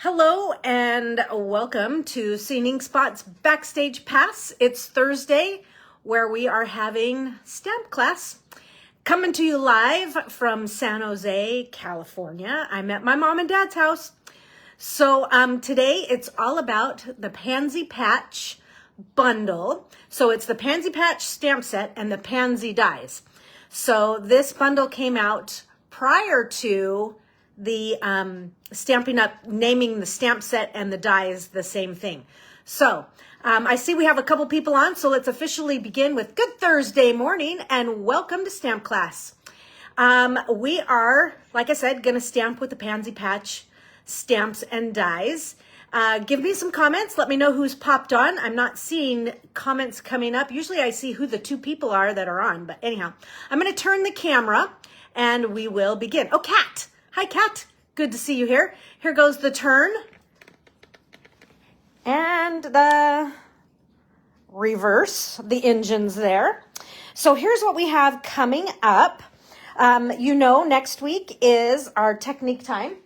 Hello and welcome to Singing Spot's Backstage Pass. It's Thursday where we are having stamp class. Coming to you live from San Jose, California. I'm at my mom and dad's house. So today it's all about the Pansy Patch bundle. So it's the Pansy Patch Stamp Set and the Pansy dies. So this bundle came out prior to the Stampin' Up, naming the stamp set and the die is the same thing. So I see we have a couple people on, so let's officially begin with good Thursday morning and welcome to stamp class. We are, like I said, going to stamp with the Pansy Patch stamps and dies. Give me some comments. Let me know who's popped on. I'm not seeing comments coming up. Usually I see who the two people are that are on, but anyhow, I'm going to turn the camera and we will begin. Oh, Kat. Hi, Kat. Good to see you here. Here goes the turn. And the reverse, the engines there. So here's what we have coming up. Next week is our technique time.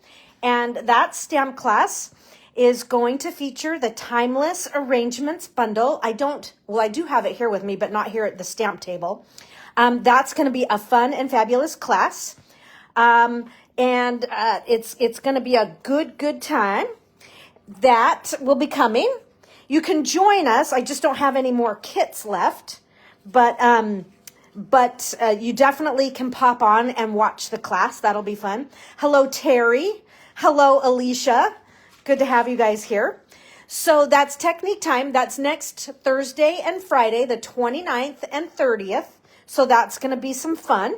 And that stamp class is going to feature the Timeless Arrangements bundle. I do have it here with me, but not here at the stamp table. That's going to be a fun and fabulous class. And it's going to be a good time. That will be coming. You can join us. I just don't have any more kits left, but you definitely can pop on and watch the class. That'll be fun. Hello, Terry. Hello, Alicia. Good to have you guys here. So that's technique time. That's next Thursday and Friday, the 29th and 30th. So that's going to be some fun.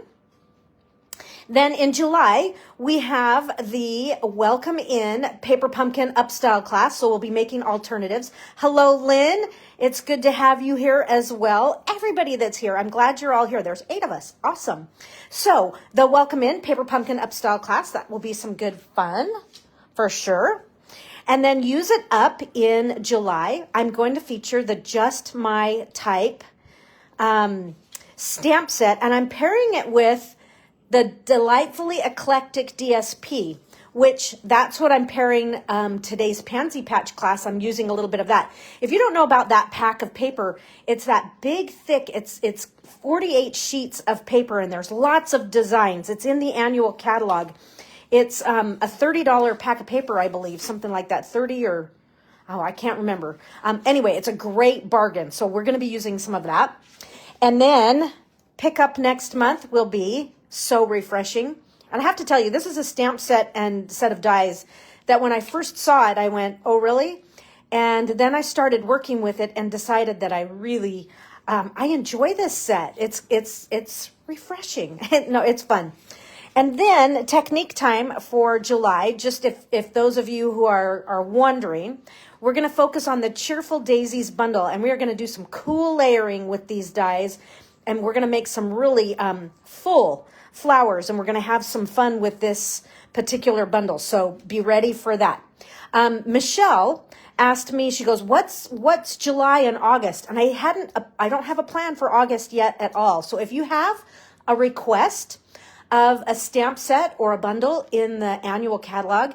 Then in July, we have the Welcome In Paper Pumpkin Upstyle class. So we'll be making alternatives. Hello, Lynn. It's good to have you here as well. Everybody that's here, I'm glad you're all here. There's 8 of us. Awesome. So the Welcome In Paper Pumpkin Upstyle class, that will be some good fun for sure. And then Use It Up in July. I'm going to feature the Just My Type stamp set, and I'm pairing it with the Delightfully Eclectic DSP, which that's what I'm pairing today's Pansy Patch class. I'm using a little bit of that. If you don't know about that pack of paper, it's that big, thick, it's 48 sheets of paper, and there's lots of designs. It's in the annual catalog. It's a $30 pack of paper, I believe, something like that, 30 or, I can't remember. Anyway, it's a great bargain. So we're going to be using some of that. And then pick up next month will be So Refreshing. And I have to tell you, this is a stamp set and set of dies that when I first saw it, I went, oh, really? And then I started working with it and decided that I really, I enjoy this set. It's refreshing. No, it's fun. And then technique time for July, just if those of you who are wondering, we're going to focus on the Cheerful Daisies bundle, and we are going to do some cool layering with these dies, and we're going to make some really full flowers, and we're going to have some fun with this particular bundle. So be ready for that. Michelle asked me, she goes, what's July and August? And I don't have a plan for August yet at all. So if you have a request of a stamp set or a bundle in the annual catalog,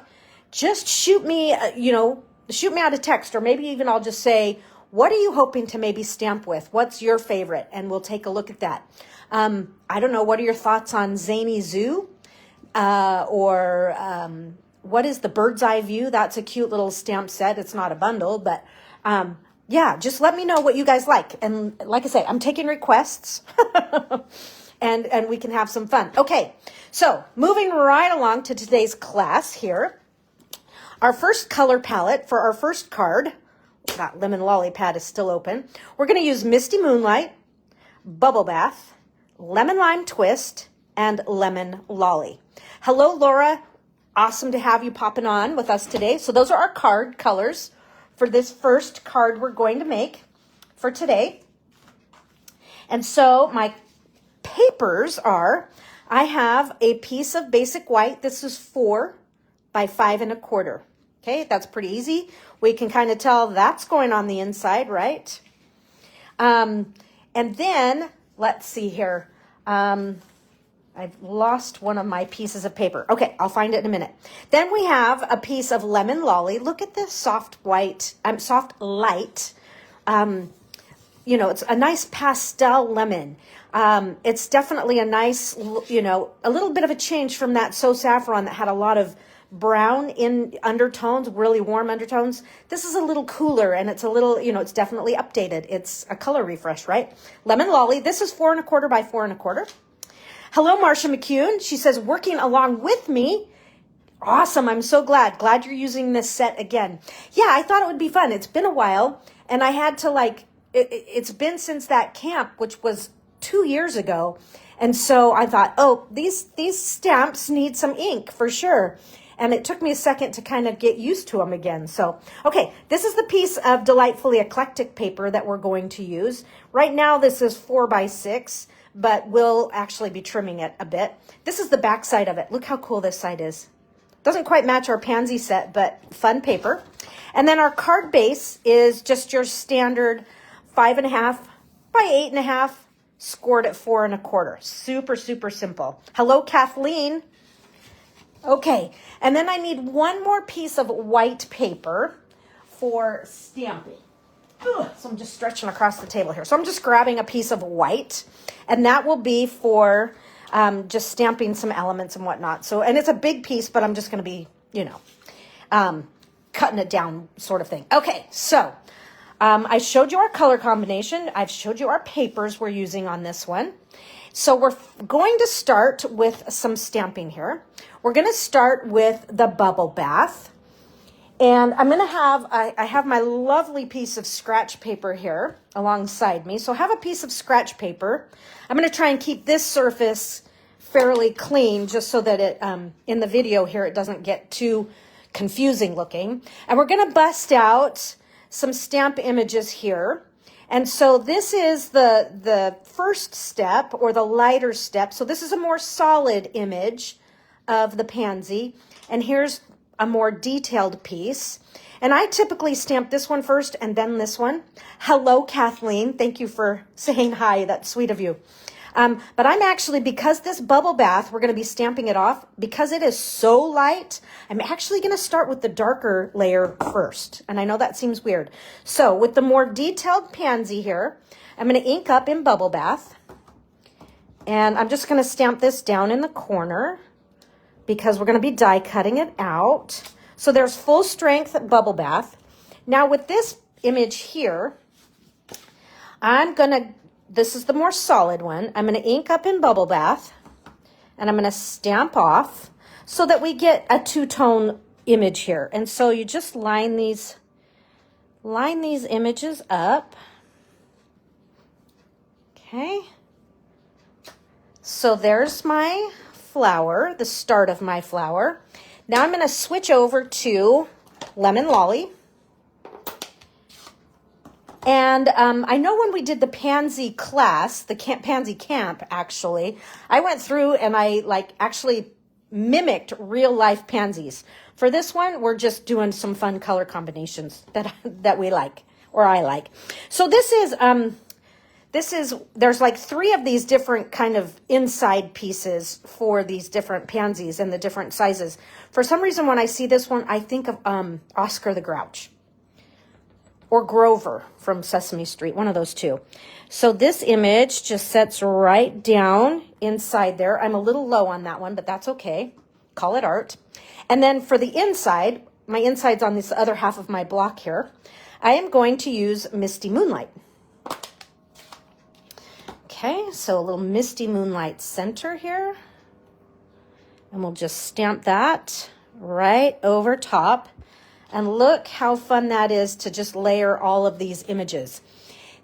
just shoot me out a text, or maybe even I'll just say, what are you hoping to maybe stamp with? What's your favorite? And we'll take a look at that. I don't know. What are your thoughts on Zany Zoo? Or what is the Bird's Eye View? That's a cute little stamp set. It's not a bundle, but yeah, just let me know what you guys like. And like I say, I'm taking requests. And we can have some fun. Okay, so moving right along to today's class here. Our first color palette for our first card, that Lemon Lolly pad is still open. We're going to use Misty Moonlight, Bubble Bath, Lemon Lime Twist, and Lemon Lolly. Hello, Laura. Awesome to have you popping on with us today. So those are our card colors for this first card we're going to make for today. And so my papers are, I have a piece of basic white. This is 4 by 5 1/4. Okay, that's pretty easy. We can kind of tell that's going on the inside, right? And then let's see here. I've lost one of my pieces of paper. Okay, I'll find it in a minute. Then we have a piece of lemon lolly. Look at this soft white, soft light. You know, it's a nice pastel lemon. It's definitely a nice, you know, a little bit of a change from that So Saffron that had a lot of brown in undertones, really warm undertones. This is a little cooler, and it's a little, you know, it's definitely updated. It's a color refresh, right? Lemon lolly. This is 4 1/4 by 4 1/4. Hello, Marcia McCune. She says, working along with me. Awesome. I'm so glad. Glad you're using this set again. Yeah, I thought it would be fun. It's been a while, and I had to it's been since that camp, which was 2 years ago. And so I thought, oh, these stamps need some ink for sure. And it took me a second to kind of get used to them again. So, okay, this is the piece of Delightfully Eclectic paper that we're going to use. Right now, this is 4 by 6. But we'll actually be trimming it a bit. This is the back side of it. Look how cool this side is. Doesn't quite match our pansy set, but fun paper. And then our card base is just your standard 5 1/2 by 8 1/2, scored at 4 1/4. Super, super simple. Hello, Kathleen. Okay, and then I need one more piece of white paper for stamping. Ugh, so I'm just stretching across the table here. So I'm just grabbing a piece of white, and that will be for just stamping some elements and whatnot. So, and it's a big piece, but I'm just going to be, you know, cutting it down sort of thing. Okay, so I showed you our color combination. I've showed you our papers we're using on this one. So we're going to start with some stamping here. We're going to start with the bubble bath. And I'm going to have, I have my lovely piece of scratch paper here alongside me. So I have a piece of scratch paper. I'm going to try and keep this surface fairly clean just so that it, in the video here, it doesn't get too confusing looking. And we're going to bust out some stamp images here. And so this is the first step, or the lighter step. So this is a more solid image of the pansy. And here's a more detailed piece. And I typically stamp this one first and then this one. Hello, Kathleen. Thank you for saying hi. That's sweet of you. But I'm actually, because this bubble bath, we're going to be stamping it off, because it is so light, I'm actually going to start with the darker layer first. And I know that seems weird. So with the more detailed pansy here, I'm going to ink up in bubble bath. And I'm just going to stamp this down in the corner, because we're going to be die cutting it out. So there's full strength bubble bath. Now with this image here, this is the more solid one. I'm going to ink up in bubble bath, and I'm going to stamp off so that we get a two-tone image here. And so you just line these images up. Okay. So there's my flower, the start of my flower. Now I'm going to switch over to lemon lolly. And I know when we did the pansy class, the pansy camp, actually, I went through and I actually mimicked real life pansies. For this one, we're just doing some fun color combinations that we like, or I like. So this is, there's like 3 of these different kind of inside pieces for these different pansies and the different sizes. For some reason, when I see this one, I think of Oscar the Grouch or Grover from Sesame Street, one of those two. So this image just sets right down inside there. I'm a little low on that one, but that's okay. Call it art. And then for the inside, my inside's on this other half of my block here, I am going to use Misty Moonlight. Okay, so a little Misty Moonlight center here. And we'll just stamp that right over top. And look how fun that is to just layer all of these images.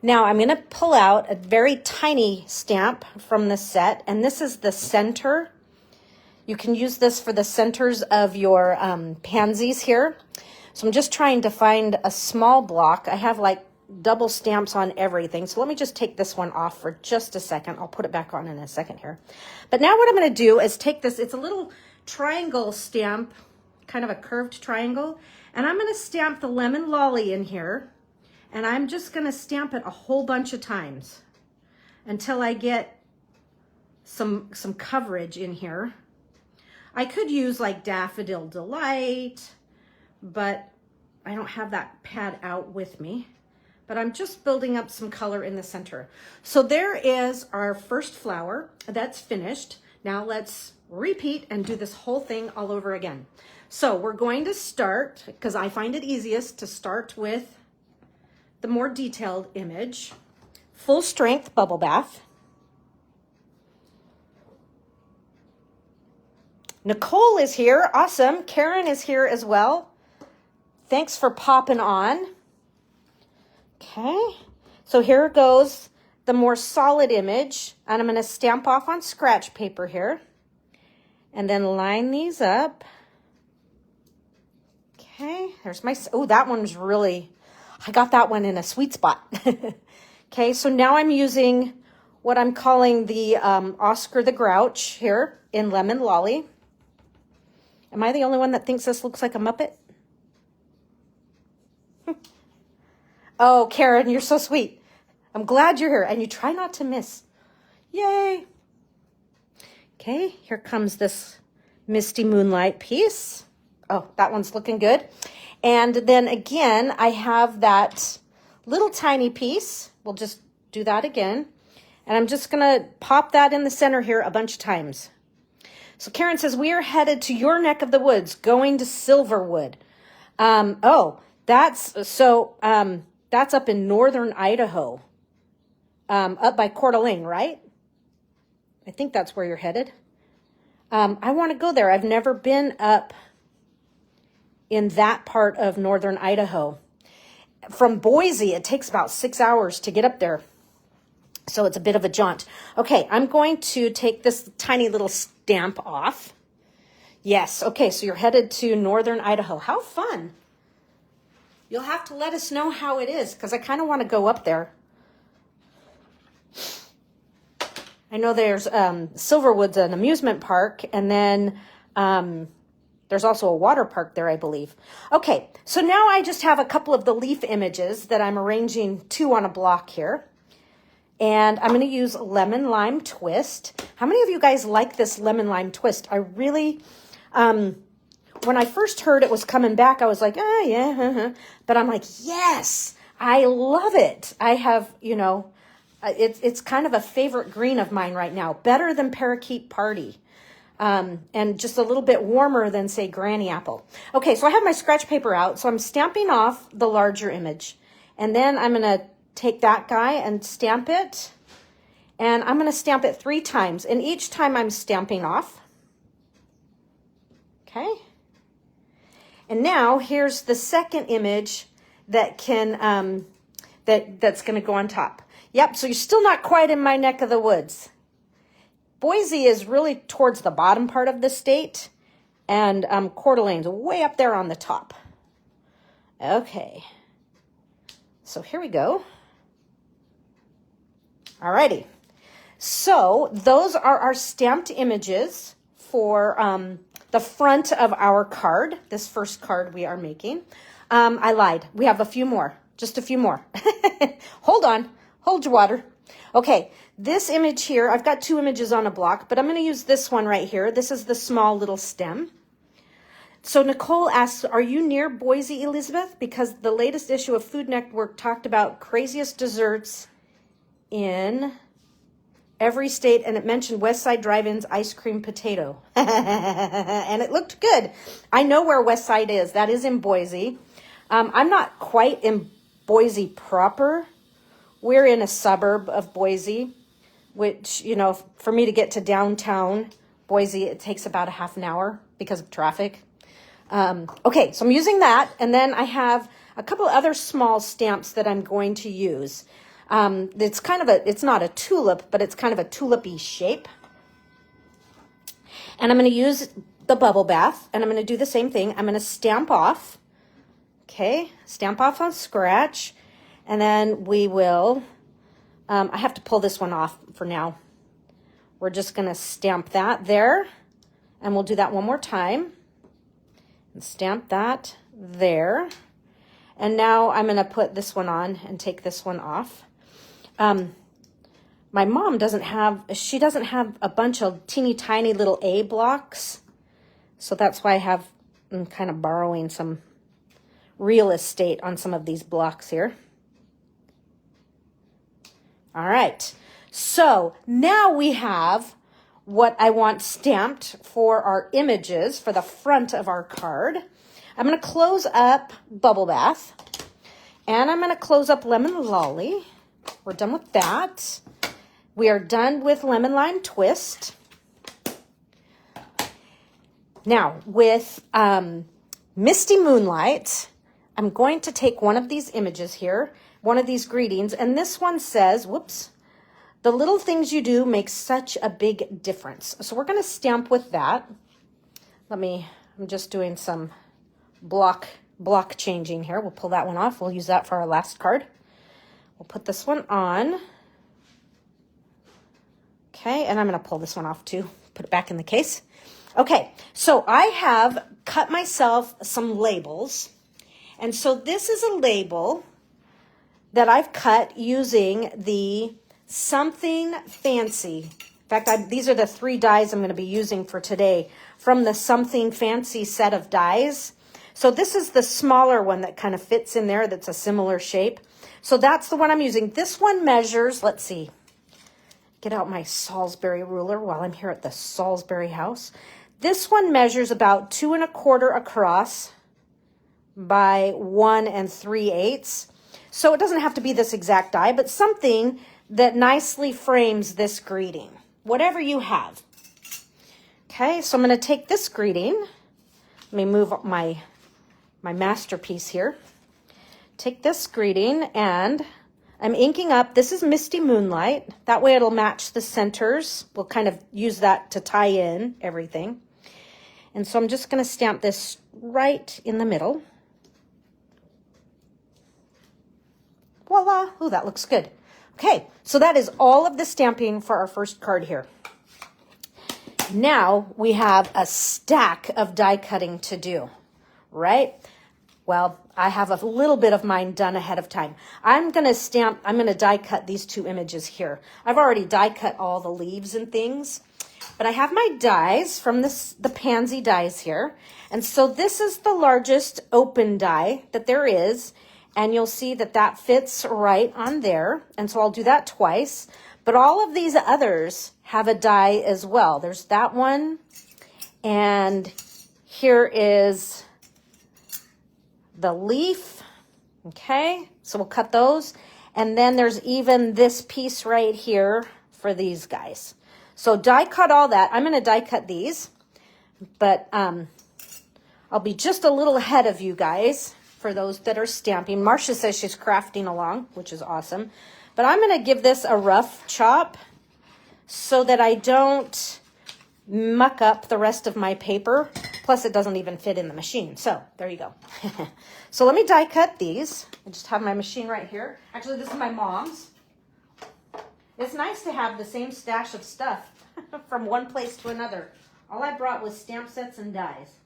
Now I'm going to pull out a very tiny stamp from the set. And this is the center. You can use this for the centers of your pansies here. So I'm just trying to find a small block. I have like double stamps on everything. So let me just take this one off for just a second. I'll put it back on in a second here. But now what I'm going to do is take this. It's a little triangle stamp, kind of a curved triangle. And I'm going to stamp the lemon lolly in here. And I'm just going to stamp it a whole bunch of times until I get some coverage in here. I could use like Daffodil Delight, but I don't have that pad out with me. But I'm just building up some color in the center. So there is our first flower that's finished. Now let's repeat and do this whole thing all over again. So we're going to start, because I find it easiest to start with the more detailed image. Full strength bubble bath. Nicole is here. Awesome. Karen is here as well. Thanks for popping on. Okay. So here goes the more solid image. And I'm going to stamp off on scratch paper here. And then line these up. Okay. There's my, oh, that one's really, I got that one in a sweet spot. Okay. So now I'm using what I'm calling the Oscar the Grouch here in Lemon Lolly. Am I the only one that thinks this looks like a Muppet? Oh, Karen, you're so sweet. I'm glad you're here, and you try not to miss. Yay. Okay, here comes this Misty Moonlight piece. Oh, that one's looking good. And then again, I have that little tiny piece. We'll just do that again. And I'm just going to pop that in the center here a bunch of times. So Karen says, we are headed to your neck of the woods, going to Silverwood. That's up in northern Idaho, up by Coeur d'Alene, right? I think that's where you're headed. I want to go there. I've never been up in that part of northern Idaho. From Boise, it takes about 6 hours to get up there. So it's a bit of a jaunt. Okay, I'm going to take this tiny little stamp off. Yes, okay, so you're headed to northern Idaho. How fun. You'll have to let us know how it is, because I kind of want to go up there. I know there's Silverwood's an amusement park, and then there's also a water park there, I believe. Okay, so now I just have a couple of the leaf images that I'm arranging 2 on a block here. And I'm going to use Lemon Lime Twist. How many of you guys like this Lemon Lime Twist? I really, when I first heard it was coming back, I was like, oh, yeah. But I'm like, yes, I love it. I have, it's kind of a favorite green of mine right now. Better than Parakeet Party. And just a little bit warmer than, say, Granny Apple. Okay, so I have my scratch paper out. So I'm stamping off the larger image. And then I'm going to take that guy and stamp it. And I'm going to stamp it 3 times. And each time I'm stamping off. Okay. And now here's the second image that can, that's going to go on top. Yep, so you're still not quite in my neck of the woods. Boise is really towards the bottom part of the state. And Coeur d'Alene's way up there on the top. Okay. So here we go. Alrighty, so those are our stamped images for the front of our card, this first card we are making. I lied, we have a few more, just a few more. Hold on, hold your water. Okay, this image here, I've got 2 images on a block, but I'm going to use this one right here. This is the small little stem. So Nicole asks, are you near Boise, Elizabeth? Because the latest issue of Food Network talked about craziest desserts in every state, and it mentioned West Side Drive-In's ice cream potato. And it looked good. I know where West Side is. That is in Boise. I'm not quite in Boise proper. We're in a suburb of Boise, which, for me to get to downtown Boise, it takes about a half an hour because of traffic. Okay, so I'm using that, and then I have a couple other small stamps that I'm going to use. It's kind of it's not a tulip, but it's kind of a tulipy shape. And I'm going to use the bubble bath, and I'm going to do the same thing. I'm going to stamp off. Okay, stamp off on scratch, and then we will, I have to pull this one off for now. We're just going to stamp that there, and we'll do that one more time. And stamp that there. And now I'm going to put this one on and take this one off. my mom doesn't have a bunch of teeny tiny little A blocks. So that's why I'm kind of borrowing some real estate on some of these blocks here. All right, so now we have what I want stamped for our images for the front of our card. I'm going to close up Bubble Bath, and I'm going to close up Lemon Lolly. We're done with that. We are done with Lemon Lime Twist. Now, with Misty Moonlight, I'm going to take one of these images here, one of these greetings, and this one says, whoops, the little things you do make such a big difference. So we're going to stamp with that. I'm just doing some block changing here. We'll pull that one off. We'll use that for our last card. We'll put this one on. Okay, and I'm going to pull this one off too. Put it back in the case. Okay, so I have cut myself some labels. And so this is a label that I've cut using the Something Fancy. In fact, these are the 3 dies I'm going to be using for today from the Something Fancy set of dies. So this is the smaller one that kind of fits in there, that's a similar shape. So that's the one I'm using. This one measures, let's see, get out my Salisbury ruler while I'm here at the Salisbury house. This one measures about 2 1/4 across by 1 3/8. So it doesn't have to be this exact die, but something that nicely frames this greeting, whatever you have. Okay, so I'm going to take this greeting. Let me move my masterpiece here. Take this greeting and I'm inking up. This is Misty Moonlight. That way it'll match the centers. We'll kind of use that to tie in everything. And so I'm just going to stamp this right in the middle. Voila! Oh, that looks good. Okay, so that is all of the stamping for our first card here. Now we have a stack of die cutting to do, right? Well, I have a little bit of mine done ahead of time. I'm going to die cut these 2 images here. I've already die cut all the leaves and things, but I have my dies from the Pansy dies here. And so this is the largest open die that there is. And you'll see that that fits right on there. And so I'll do that twice. But all of these others have a die as well. There's that one. And here is the leaf. Okay, so we'll cut those. And then there's even this piece right here for these guys. So die cut all that. I'm going to die cut these. But I'll be just a little ahead of you guys for those that are stamping. Marcia says she's crafting along, which is awesome. But I'm going to give this a rough chop so that I don't muck up the rest of my paper. Plus, it doesn't even fit in the machine. So there you go. So let me die cut these. I just have my machine right here. Actually, this is my mom's. It's nice to have the same stash of stuff from one place to another. All I brought was stamp sets and dies.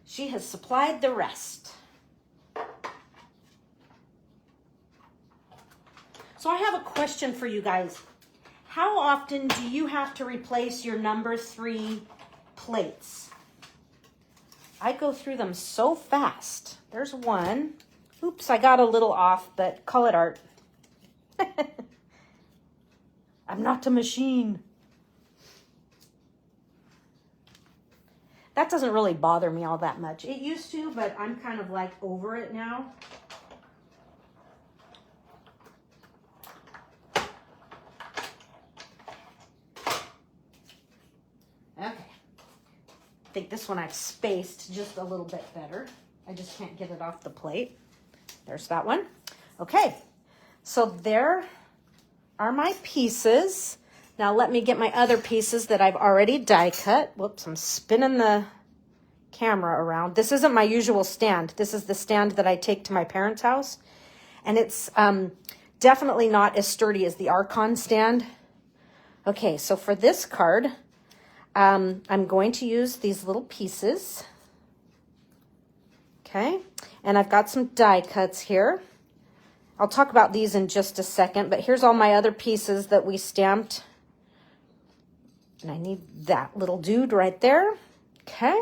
She has supplied the rest. So I have a question for you guys. How often do you have to replace your number 3 plates? I go through them so fast. There's one. Oops, I got a little off, but call it art. I'm not a machine. That doesn't really bother me all that much. It used to, but I'm kind of like over it now. Okay. I think this one I've spaced just a little bit better. I just can't get it off the plate. There's that one. Okay. So there are my pieces. Now let me get my other pieces that I've already die cut. Whoops, I'm spinning the camera around. This isn't my usual stand. This is the stand that I take to my parents' house. And it's definitely not as sturdy as the Archon stand. Okay, so for this card, I'm going to use these little pieces. Okay, and I've got some die cuts here. I'll talk about these in just a second, but here's all my other pieces that we stamped. And I need that little dude right there. Okay.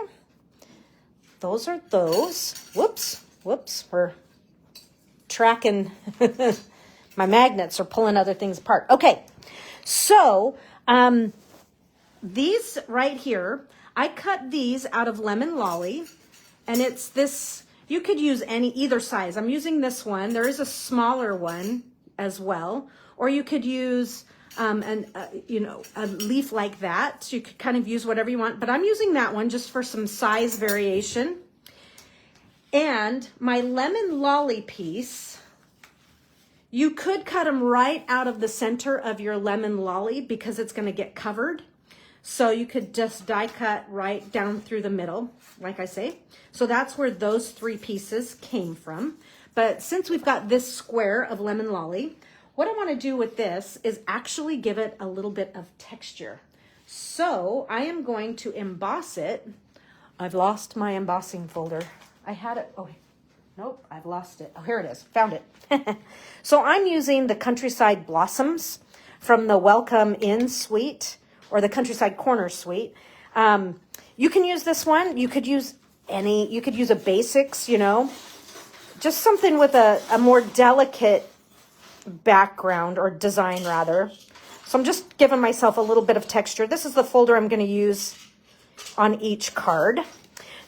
Those are those. Whoops. We're tracking. My magnets are pulling other things apart. Okay. So, these right here, I cut these out of Lemon Lolly, and it's this, you could use either size. I'm using this one. There is a smaller one as well, or you could use a leaf like that. So you could kind of use whatever you want, but I'm using that one just for some size variation. And my Lemon Lolly piece, you could cut them right out of the center of your Lemon Lolly because it's going to get covered. So you could just die cut right down through the middle, like I say. So that's where those 3 pieces came from. But since we've got this square of Lemon Lolly, what I want to do with this is actually give it a little bit of texture. So I am going to emboss it. I've lost my embossing folder. I had it, oh, nope, I've lost it. Oh, here it is, found it. So I'm using the Countryside Blossoms from the Welcome In Suite, or the Countryside Corner Suite. You can use this one. You could use you could use a basics, just something with a more delicate background, or design rather. So I'm just giving myself a little bit of texture. This is the folder I'm going to use on each card.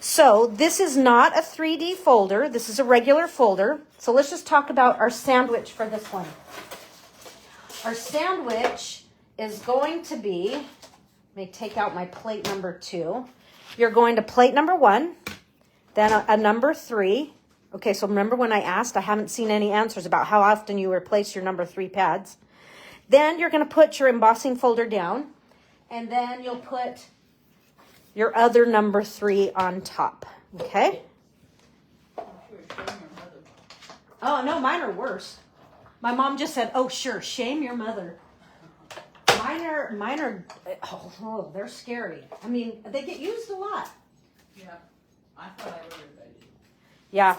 So this is not a 3D folder. This is a regular folder. So let's just talk about our sandwich for this one. Our sandwich is going to be, let me take out my plate number 2. You're going to plate number 1, then a number 3. Okay, so remember when I asked, I haven't seen any answers about how often you replace your number 3 pads. Then you're going to put your embossing folder down, and then you'll put your other number 3 on top. Okay? Oh, no, mine are worse. My mom just said, oh, sure, shame your mother. Mine are, oh, they're scary. I mean, they get used a lot. Yeah, I thought I would have read it. Yeah.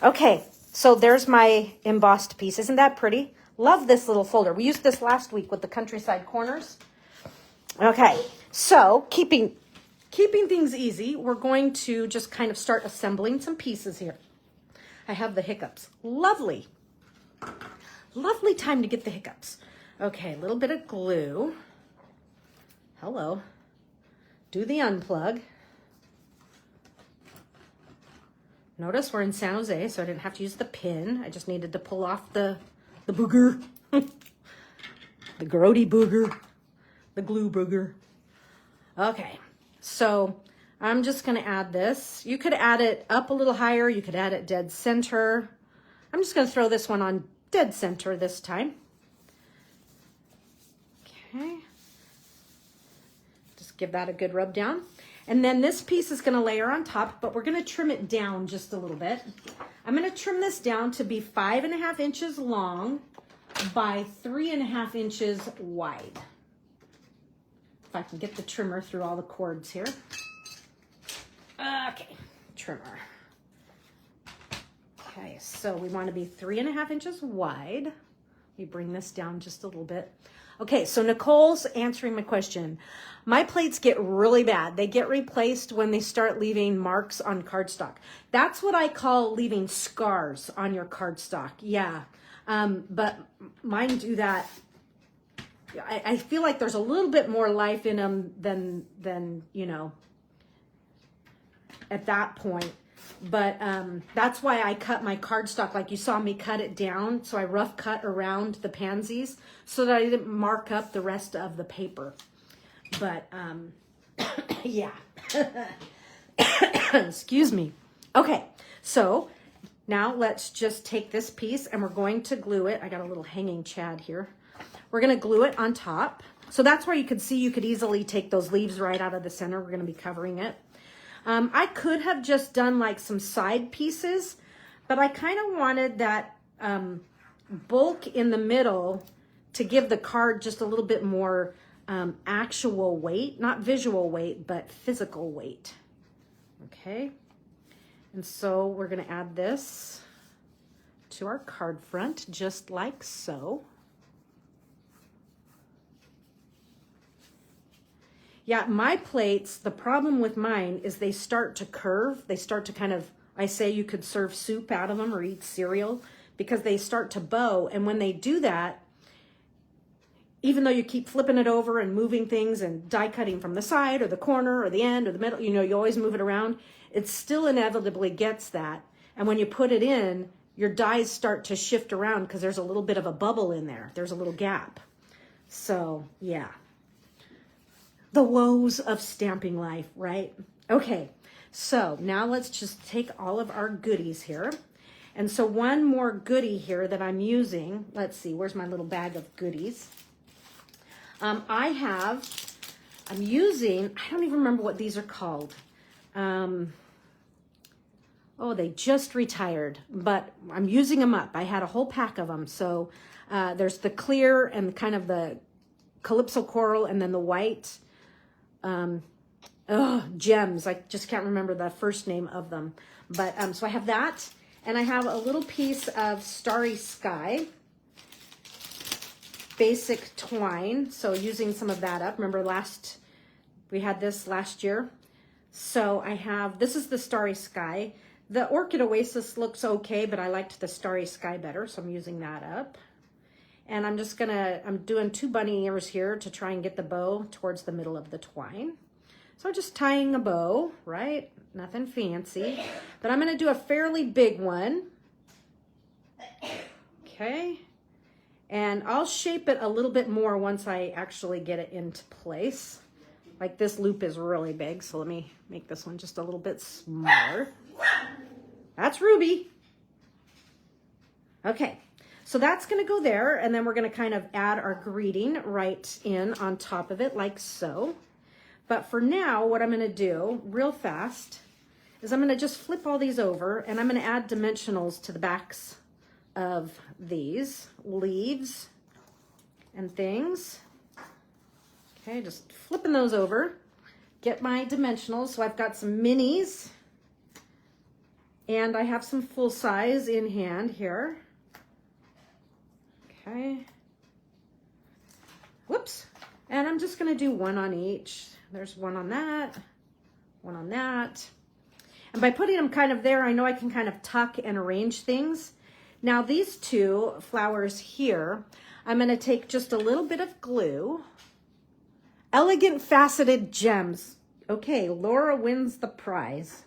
Okay, so there's my embossed piece. Isn't that pretty? Love this little folder. We used this last week with the Countryside Corners. Okay, so keeping things easy, we're going to just kind of start assembling some pieces here. I have the hiccups. Lovely. Lovely time to get the hiccups. Okay, a little bit of glue. Hello. Do the unplug. Notice we're in San Jose, so I didn't have to use the pin. I just needed to pull off the booger. The grody booger. The glue booger. Okay, so I'm just going to add this. You could add it up a little higher. You could add it dead center. I'm just going to throw this one on dead center this time. Okay. Just give that a good rub down. And then this piece is going to layer on top, but we're going to trim it down just a little bit. I'm going to trim this down to be 5.5 inches long by 3.5 inches wide. If I can get the trimmer through all the cords here. Okay, trimmer. Okay, so we want to be 3.5 inches wide. Let me bring this down just a little bit. Okay, so Nicole's answering my question. My plates get really bad. They get replaced when they start leaving marks on cardstock. That's what I call leaving scars on your cardstock. Yeah, but mine do that. I feel like there's a little bit more life in them than you know, at that point. But that's why I cut my cardstock like you saw me cut it down. So I rough cut around the pansies so that I didn't mark up the rest of the paper. But yeah, excuse me. Okay, so now let's just take this piece and we're going to glue it. I got a little hanging chad here. We're going to glue it on top. So that's where you could see you could easily take those leaves right out of the center. We're going to be covering it. I could have just done like some side pieces, but I kind of wanted that bulk in the middle to give the card just a little bit more actual weight, not visual weight, but physical weight. Okay. And so we're going to add this to our card front, just like so. Yeah, my plates, the problem with mine is they start to curve. They start to kind of, I say you could serve soup out of them or eat cereal because they start to bow. And when they do that, even though you keep flipping it over and moving things and die cutting from the side or the corner or the end or the middle, you know, you always move it around, it still inevitably gets that. And when you put it in, your dies start to shift around because there's a little bit of a bubble in there. There's a little gap. So, yeah. The woes of stamping life, right? Okay, so now let's just take all of our goodies here. And so one more goodie here that I'm using, let's see, where's my little bag of goodies? I'm using, I don't even remember what these are called. Oh, they just retired, but I'm using them up. I had a whole pack of them. So there's the clear and kind of the Calypso coral and then the white. Gems. I just can't remember the first name of them. But so I have that, and I have a little piece of Starry Sky basic twine. So using some of that up. Remember we had this last year. So I have, this is the Starry Sky. The Orchid Oasis looks okay, but I liked the Starry Sky better, so I'm using that up. And I'm doing 2 bunny ears here to try and get the bow towards the middle of the twine. So I'm just tying a bow, right? Nothing fancy. But I'm going to do a fairly big one. Okay. And I'll shape it a little bit more once I actually get it into place. Like this loop is really big, so let me make this one just a little bit smaller. That's Ruby. Okay. So that's going to go there, and then we're going to kind of add our greeting right in on top of it, like so. But for now, what I'm going to do real fast is I'm going to just flip all these over, and I'm going to add dimensionals to the backs of these leaves and things. Okay, just flipping those over. Get my dimensionals. So I've got some minis, and I have some full size in hand here. Okay. Whoops. And I'm just going to do 1 on each. There's 1 on that, 1 on that. And by putting them kind of there, I know I can kind of tuck and arrange things. Now these 2 flowers here, I'm going to take just a little bit of glue. Elegant Faceted Gems. Okay, Laura wins the prize.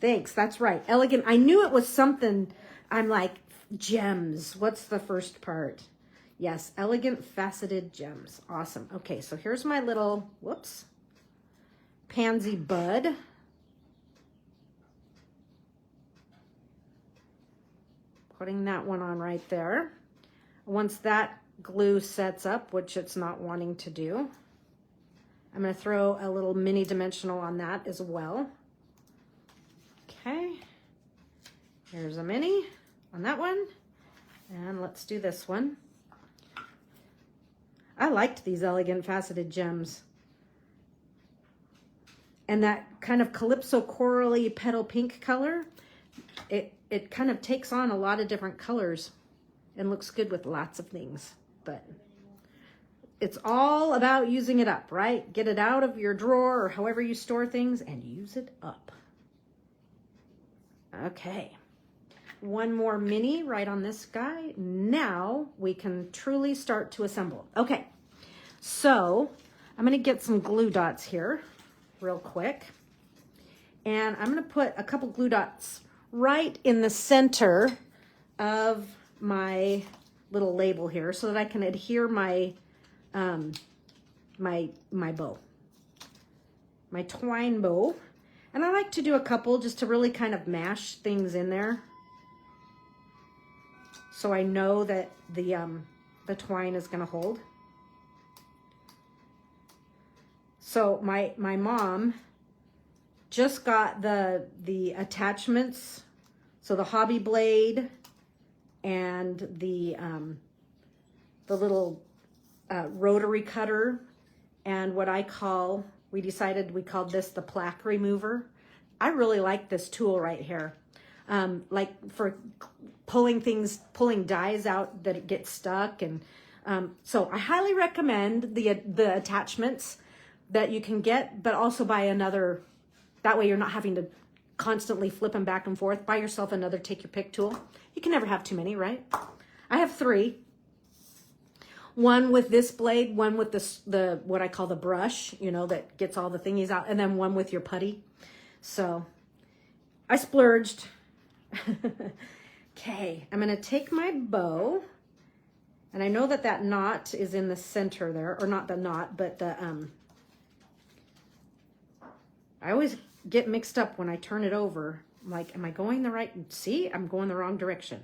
Thanks, that's right. Elegant. I knew it was something. I'm like, gems. What's the first part? Yes, Elegant Faceted Gems. Awesome. Okay, so here's my little, whoops, pansy bud. Putting that one on right there. Once that glue sets up, which it's not wanting to do, I'm going to throw a little mini dimensional on that as well. Okay, here's a mini on that one, and let's do this one. I liked these Elegant Faceted Gems. And that kind of Calypso corally petal pink color, it kind of takes on a lot of different colors and looks good with lots of things. But it's all about using it up, right? Get it out of your drawer or however you store things and use it up. Okay. 1 more mini right on this guy. Now we can truly start to assemble. Okay, so I'm going to get some glue dots here real quick. And I'm going to put a couple glue dots right in the center of my little label here so that I can adhere my my bow, my twine bow. And I like to do a couple just to really kind of mash things in there, so I know that the twine is going to hold. So my mom just got the attachments, so the hobby blade and the little rotary cutter, and what we decided we called this the plaque remover. I really like this tool right here. like for pulling dies out that it gets stuck. And so I highly recommend the attachments that you can get, but also buy another. That way you're not having to constantly flip them back and forth. Buy yourself another take your pick tool. You can never have too many, right? I have 3. One with this blade, one with the what I call the brush, you know, that gets all the thingies out, and then one with your putty. So I splurged. Okay, I'm gonna take my bow, and I know that knot is in the center there, or not the knot, but the I always get mixed up when I turn it over. I'm like, am I going the right? See, I'm going the wrong direction.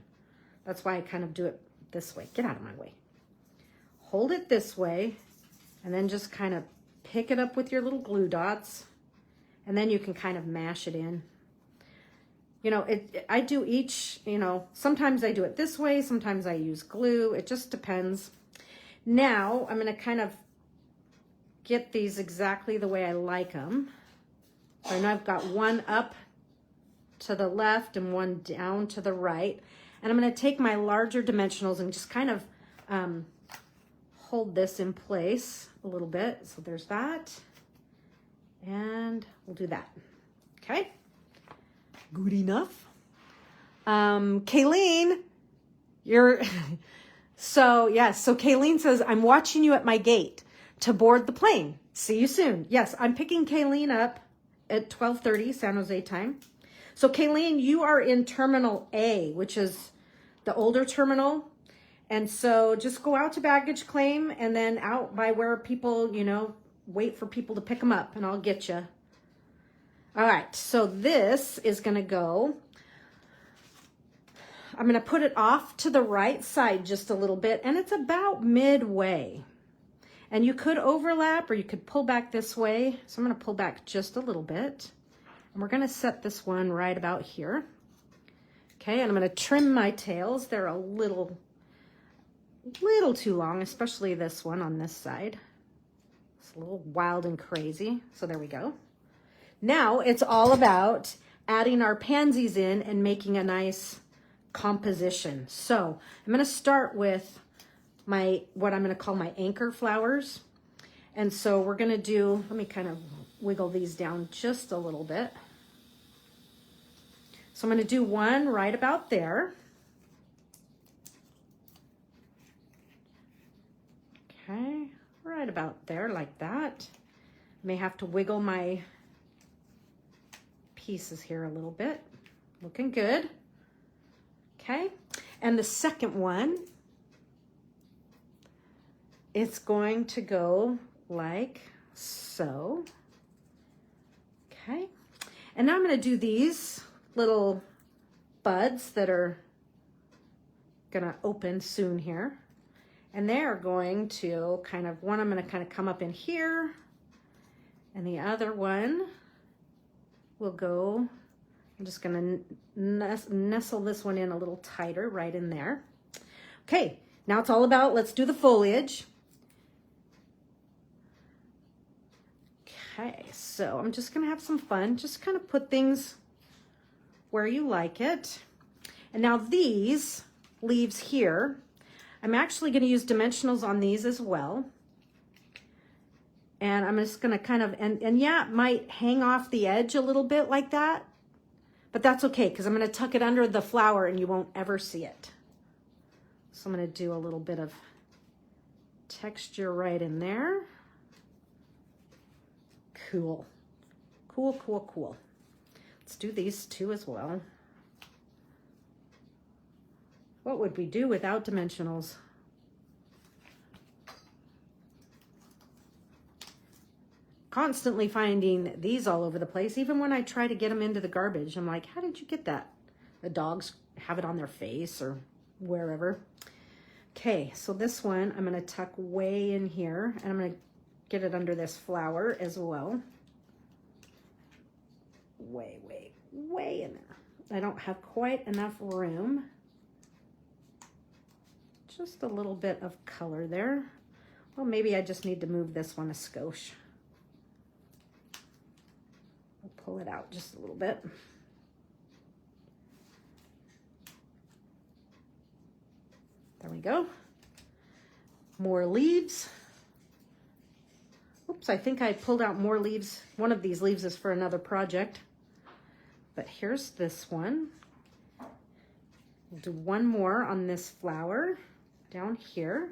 That's why I kind of do it this way. Get out of my way. Hold it this way, and then just kind of pick it up with your little glue dots, and then you can kind of mash it in. You know, I do each, you know, sometimes I do it this way, sometimes I use glue. It just depends. Now, I'm going to kind of get these exactly the way I like them. So I know I've got one up to the left and one down to the right. And I'm going to take my larger dimensionals and just kind of hold this in place a little bit. So there's that. And we'll do that. Okay. Good enough. Kayleen, you're... So, yes. So Kayleen says, I'm watching you at my gate to board the plane. See you soon. Yes, I'm picking Kayleen up at 12:30 San Jose time. So Kayleen, you are in Terminal A, which is the older terminal. And so just go out to baggage claim and then out by where people, you know, wait for people to pick them up, and I'll get you. All right, so this is going to go, I'm going to put it off to the right side just a little bit, and it's about midway. And you could overlap or you could pull back this way. So I'm going to pull back just a little bit. And we're going to set this one right about here. Okay, and I'm going to trim my tails. They're a little too long, especially this one on this side. It's a little wild and crazy. So there we go. Now it's all about adding our pansies in and making a nice composition. So I'm going to start with what I'm going to call my anchor flowers. And so we're going to do, let me kind of wiggle these down just a little bit. So I'm going to do one right about there. Okay, right about there like that. May have to wiggle my pieces here a little bit. Looking good. Okay, and the second one, it's going to go like so. Okay, and now I'm going to do these little buds that are going to open soon here. And they're going to kind of, one I'm going to kind of come up in here, and the other one will go, I'm just going to nestle this one in a little tighter right in there. Okay, now it's all about, let's do the foliage. Okay, so I'm just going to have some fun, just kind of put things where you like it. And now these leaves here, I'm actually going to use dimensionals on these as well. And I'm just going to kind of, and yeah, it might hang off the edge a little bit like that, but that's okay because I'm going to tuck it under the flower and you won't ever see it. So I'm going to do a little bit of texture right in there. Cool. Cool, cool, cool. Let's do these two as well. What would we do without dimensionals? Constantly finding these all over the place. Even when I try to get them into the garbage, I'm like, how did you get that? The dogs have it on their face or wherever. Okay, so this one I'm going to tuck way in here, and I'm going to get it under this flower as well. Way, way, way in there. I don't have quite enough room. Just a little bit of color there. Well, maybe I just need to move this one a skosh. I'll pull it out just a little bit. There we go. More leaves. Oops, I think I pulled out more leaves. One of these leaves is for another project. But here's this one. We'll do one more on this flower down here.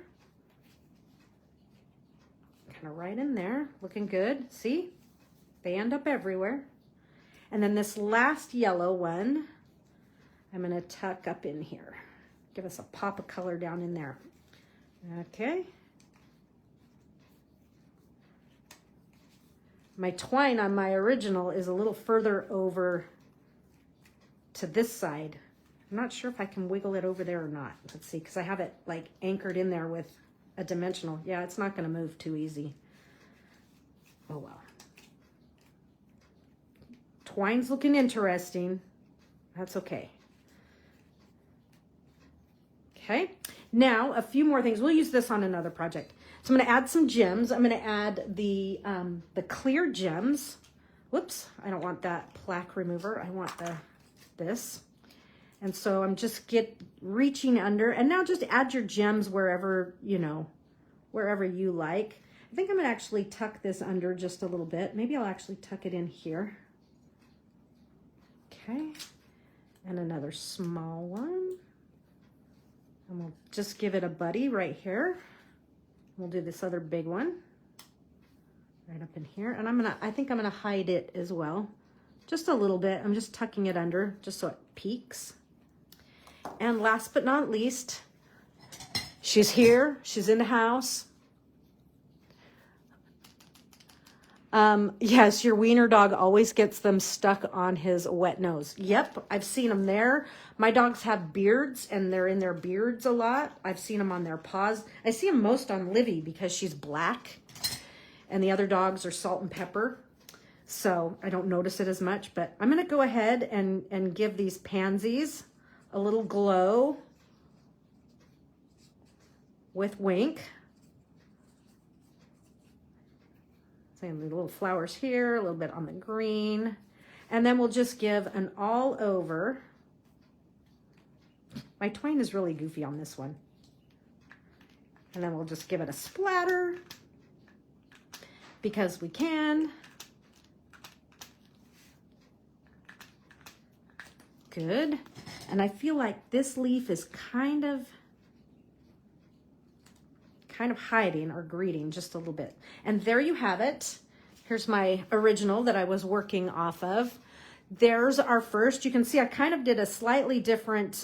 Kind of right in there, looking good. See? They end up everywhere. And then this last yellow one, I'm gonna tuck up in here. Give us a pop of color down in there. Okay. My twine on my original is a little further over to this side. I'm not sure if I can wiggle it over there or not. Let's see, because I have it like anchored in there with a dimensional. Yeah, it's not gonna move too easy. Oh well. Twine's looking interesting. That's okay. Okay, now a few more things. We'll use this on another project. So I'm going to add some gems. I'm going to add the clear gems. Whoops, I don't want that plaque remover. I want this. And so I'm just reaching under, and now just add your gems wherever, you know, wherever you like. I think I'm going to actually tuck this under just a little bit. Maybe I'll actually tuck it in here. Okay, and another small one. And we'll just give it a buddy right here. We'll do this other big one right up in here. And I think I'm gonna hide it as well. Just a little bit. I'm just tucking it under just so it peaks. And last but not least, she's here. She's in the house. Yes, your wiener dog always gets them stuck on his wet nose. Yep, I've seen them there. My dogs have beards and they're in their beards a lot. I've seen them on their paws. I see them most on Livy because she's black and the other dogs are salt and pepper. So I don't notice it as much, but I'm going to go ahead and give these pansies a little glow with Wink. So the little flowers here, a little bit on the green. And then we'll just give an all over. My twine is really goofy on this one. And then we'll just give it a splatter because we can. Good. And I feel like this leaf is kind of hiding or greeting just a little bit. And there you have it. Here's my original that I was working off of. There's our first. You can see I kind of did a slightly different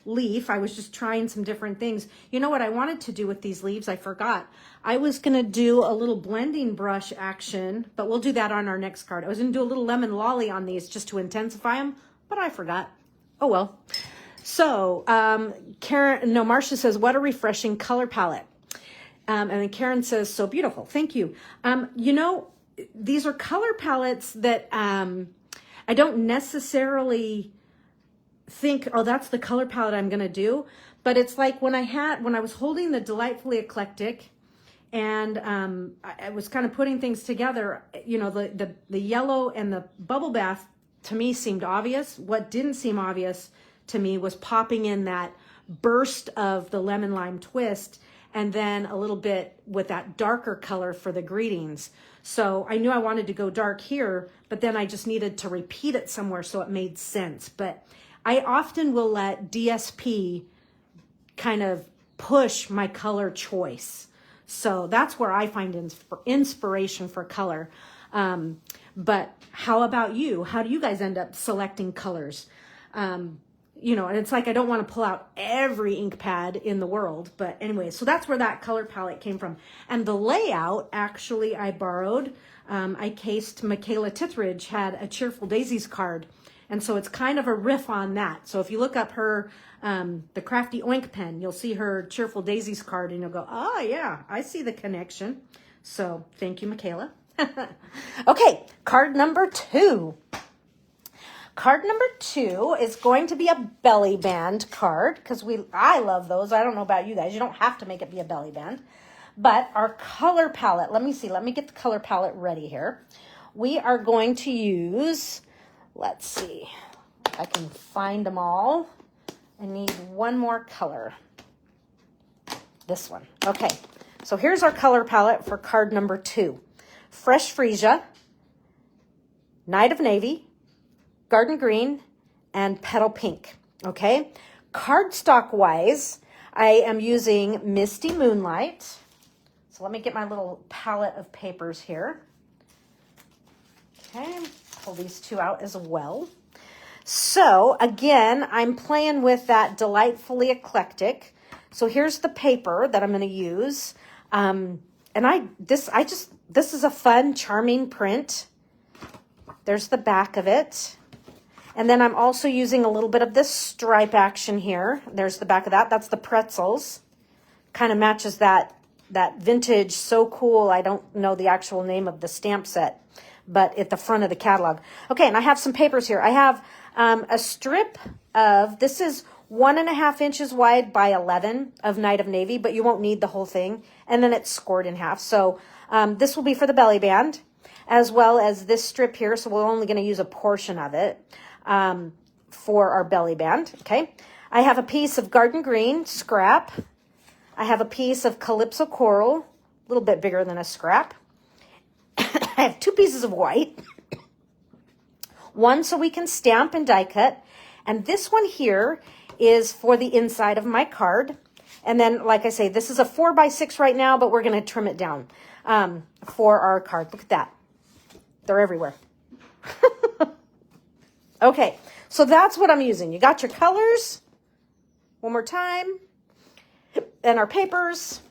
leaf. I was just trying some different things. You know what I wanted to do with these leaves? I forgot. I was going to do a little blending brush action, but we'll do that on our next card. I was going to do a little lemon lolly on these just to intensify them, but I forgot. Oh well. So, Marcia says, what a refreshing color palette. And then Karen says, so beautiful. Thank you. You know, these are color palettes that I don't necessarily think, oh, that's the color palette I'm going to do. But it's like when I was holding the Delightfully Eclectic and I was kind of putting things together, you know, the yellow and the bubble bath to me seemed obvious. What didn't seem obvious to me was popping in that burst of the lemon lime twist and then a little bit with that darker color for the greetings. So I knew I wanted to go dark here, but then I just needed to repeat it somewhere so it made sense. But I often will let DSP kind of push my color choice. So that's where I find inspiration for color. But how about you? How do you guys end up selecting colors? You know, and it's like I don't want to pull out every ink pad in the world. But anyway, so that's where that color palette came from. And the layout, actually, I borrowed. I cased Michaela Tithridge had a Cheerful Daisies card. And so it's kind of a riff on that. So if you look up her, the Crafty Oink pen, you'll see her Cheerful Daisies card and you'll go, oh yeah, I see the connection. So thank you, Michaela. Okay, card number 2. Card number 2 is going to be a belly band card because I love those. I don't know about you guys. You don't have to make it be a belly band. But our color palette, let me see. Let me get the color palette ready here. We are going to use, let's see if I can find them all. I need one more color. This one. Okay, so here's our color palette for card number 2. Fresh Freesia, Night of Navy, Garden Green, and Petal Pink. Okay, cardstock wise, I am using Misty Moonlight. So let me get my little palette of papers here. Okay, pull these 2 out as well. So again, I'm playing with that Delightfully Eclectic. So here's the paper that I'm going to use. This is a fun, charming print. There's the back of it. And then I'm also using a little bit of this stripe action here. There's the back of that. That's the pretzels. Kind of matches that vintage, so cool. I don't know the actual name of the stamp set, but at the front of the catalog. Okay, and I have some papers here. I have a strip of, this is 1.5 inches wide by 11 of Night of Navy, but you won't need the whole thing. And then it's scored in half. So this will be for the belly band, as well as this strip here. So we're only going to use a portion of it for our belly band. Okay. I have a piece of Garden Green scrap. I have a piece of Calypso Coral, a little bit bigger than a scrap. I have 2 pieces of white. One so we can stamp and die cut. And this one here is for the inside of my card. And then, like I say, this is a 4x6 right now, but we're going to trim it down for our card. Look at that. They're everywhere. Okay, so that's what I'm using. You got your colors. One more time. And our papers.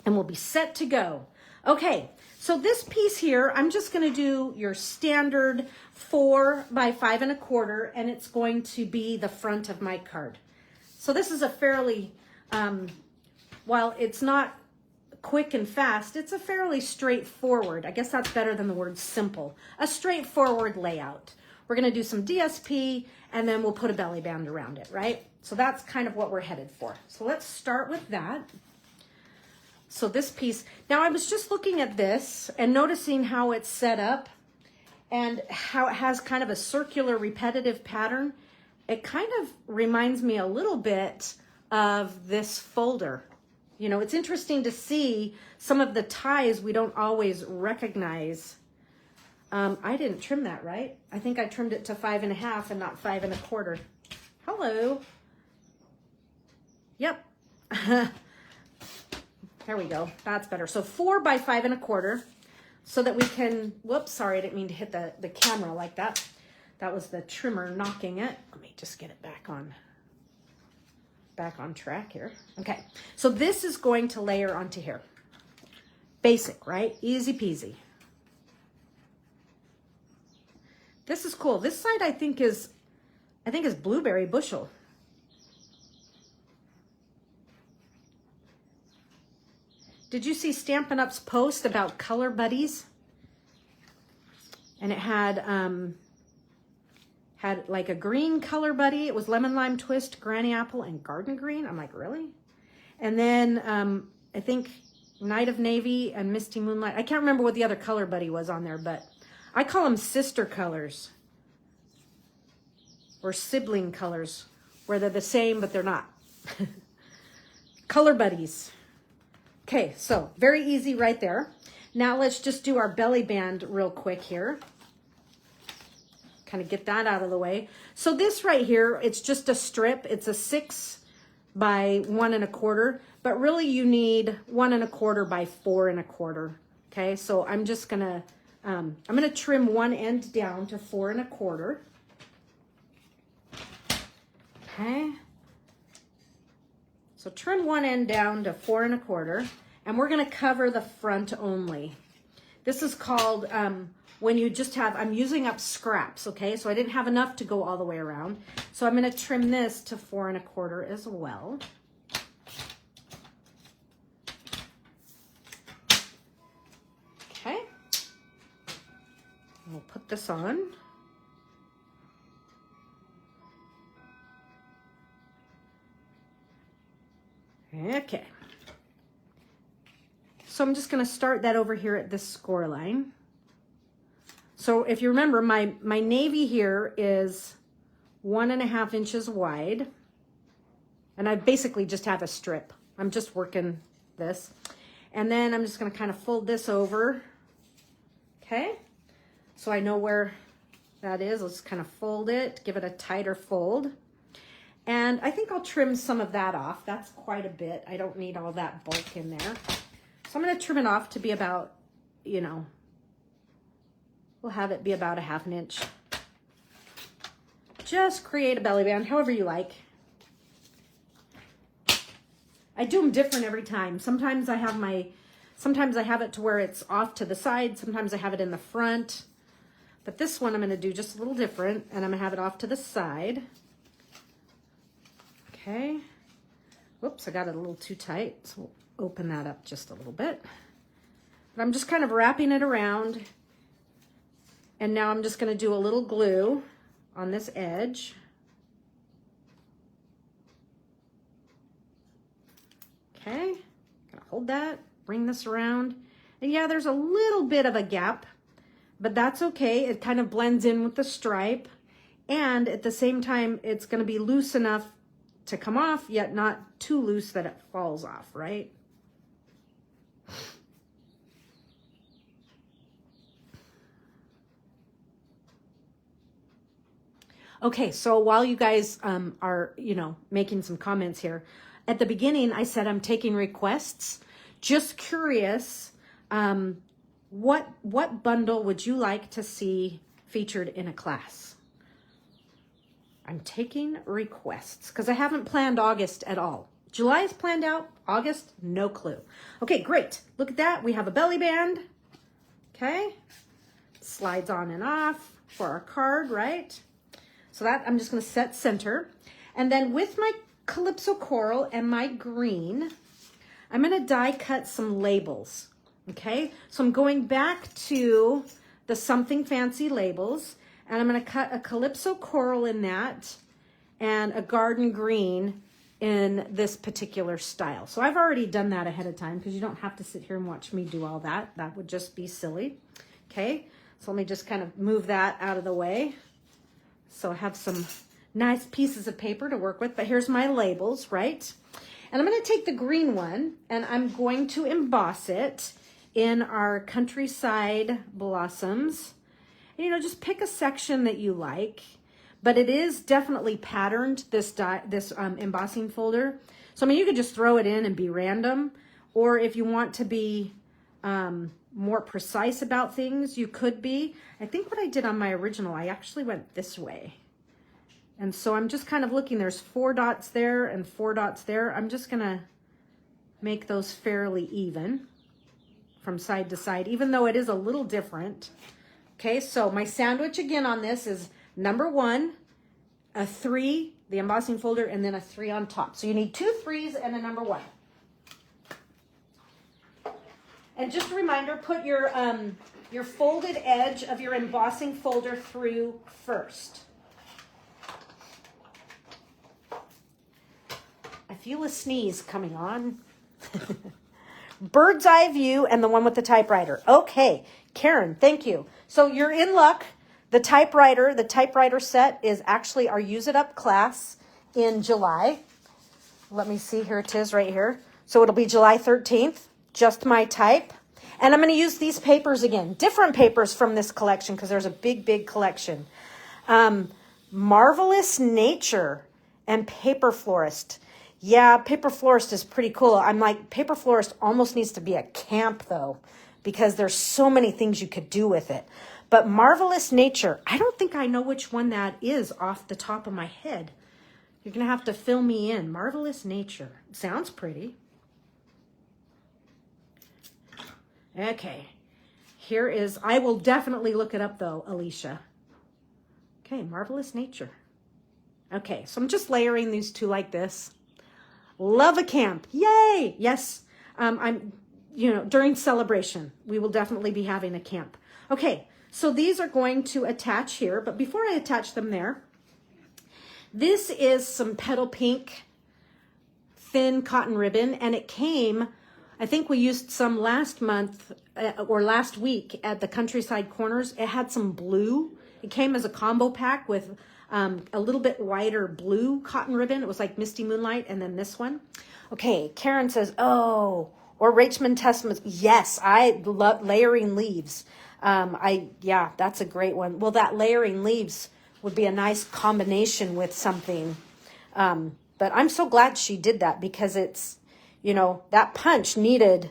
And we'll be set to go. Okay, so this piece here, I'm just going to do your standard 4 by 5 1/4, and it's going to be the front of my card. So this is a fairly, while it's not quick and fast, it's a fairly straightforward, I guess that's better than the word simple, a straightforward layout. We're going to do some DSP, and then we'll put a belly band around it, right? So that's kind of what we're headed for. So let's start with that. So this piece, now I was just looking at this and noticing how it's set up and how it has kind of a circular repetitive pattern. It kind of reminds me a little bit of this folder. You know, it's interesting to see some of the ties we don't always recognize. I didn't trim that right. I think I trimmed it to 5 1/2 and not 5 1/4. Hello. Yep. There we go. That's better. So 4 by 5 1/4 so that we can, whoops, sorry, I didn't mean to hit the camera like that. That was the trimmer knocking it. Let me just get it back on track here. Okay. So this is going to layer onto here. Basic, right? Easy peasy. This is cool. This side I think is blueberry bushel. Did you see Stampin' Up's post about color buddies? And it had like a green color buddy. It was lemon lime twist, granny apple, and garden green. I'm like, really? And then I think Night of Navy and Misty Moonlight. I can't remember what the other color buddy was on there, but I call them sister colors or sibling colors, where they're the same, but they're not. Color buddies. Okay, so very easy right there. Now let's just do our belly band real quick here. Kind of get that out of the way. So this right here, it's just a strip. It's a 6 by 1 1/4, but really you need 1 1/4 by 4 1/4. Okay, so I'm just gonna, I'm gonna trim one end down to 4 1/4. Okay. So trim one end down to 4 1/4, and we're going to cover the front only. This is called when you just have, I'm using up scraps, okay? So I didn't have enough to go all the way around. So I'm going to trim this to 4 1/4 as well. Okay. We'll put this on. Okay, so I'm just going to start that over here at this score line. So if you remember, my navy here is 1 1/2 inches wide, and I basically just have a strip I'm just working this. And then I'm just going to kind of fold this over. Okay. So I know where that is. Let's kind of fold it, give it a tighter fold. And I think I'll trim some of that off. That's quite a bit. I don't need all that bulk in there. So I'm going to trim it off to be about, you know, we'll have it be about 1/2 inch. Just create a belly band, however you like. I do them different every time. Sometimes I have it to where it's off to the side. Sometimes I have it in the front. But this one I'm going to do just a little different, and I'm going to have it off to the side. Okay. Whoops, I got it a little too tight. So we'll open that up just a little bit. But I'm just kind of wrapping it around. And now I'm just going to do a little glue on this edge. Okay. Gonna hold that, bring this around. And yeah, there's a little bit of a gap, but that's okay. It kind of blends in with the stripe. And at the same time, it's going to be loose enough to come off, yet not too loose that it falls off, right? Okay, so while you guys are, you know, making some comments here, at the beginning I said I'm taking requests. Just curious, what bundle would you like to see featured in a class? I'm taking requests because I haven't planned August at all. July is planned out. August, no clue. Okay, great. Look at that. We have a belly band. Okay. Slides on and off for our card, right? So that I'm just going to set center. And then with my Calypso Coral and my green, I'm going to die cut some labels. Okay. So I'm going back to the Something Fancy labels. And I'm going to cut a Calypso Coral in that and a Garden Green in this particular style. So I've already done that ahead of time because you don't have to sit here and watch me do all that. That would just be silly. Okay, so let me just kind of move that out of the way. So I have some nice pieces of paper to work with, but here's my labels, right? And I'm going to take the green one and I'm going to emboss it in our Countryside Blossoms. And, you know, just pick a section that you like, but it is definitely patterned, this embossing folder. So, I mean, you could just throw it in and be random, or if you want to be more precise about things, you could be. I think what I did on my original, I actually went this way. And so I'm just kind of looking, there's 4 dots there and 4 dots there. I'm just gonna make those fairly even from side to side, even though it is a little different. Okay, so my sandwich again on this is number 1, a 3, the embossing folder, and then a 3 on top. So you need 2 3s and a number 1. And just a reminder, put your folded edge of your embossing folder through first. I feel a sneeze coming on. Bird's eye view and the one with the typewriter. Okay, Karen, thank you. So you're in luck. The typewriter set is actually our Use It Up class in July. Let me see, here it is right here. So it'll be July 13th, just my type. And I'm going to use these papers again, different papers from this collection because there's a big, big collection. Marvelous Nature and Paper Florist. Yeah, Paper Florist is pretty cool. I'm like, Paper Florist almost needs to be a camp though, because there's so many things you could do with it. But Marvelous Nature, I don't think I know which one that is off the top of my head. You're going to have to fill me in. Marvelous Nature. Sounds pretty. Okay. Here is, I will definitely look it up though, Alicia. Okay, Marvelous Nature. Okay, so I'm just layering these two like this. Love a camp. Yay! Yes, during celebration, we will definitely be having a camp. Okay, so these are going to attach here, but before I attach them there, this is some Petal Pink thin cotton ribbon, and it came, I think we used some last month or last week at the Countryside Corners. It had some blue. It came as a combo pack with a little bit whiter blue cotton ribbon. It was like Misty Moonlight, and then this one. Okay, Karen says, oh, or Rachman Testament. Yes, I love layering leaves. Yeah, that's a great one. Well, that layering leaves would be a nice combination with something. But I'm so glad she did that, because it's, that punch needed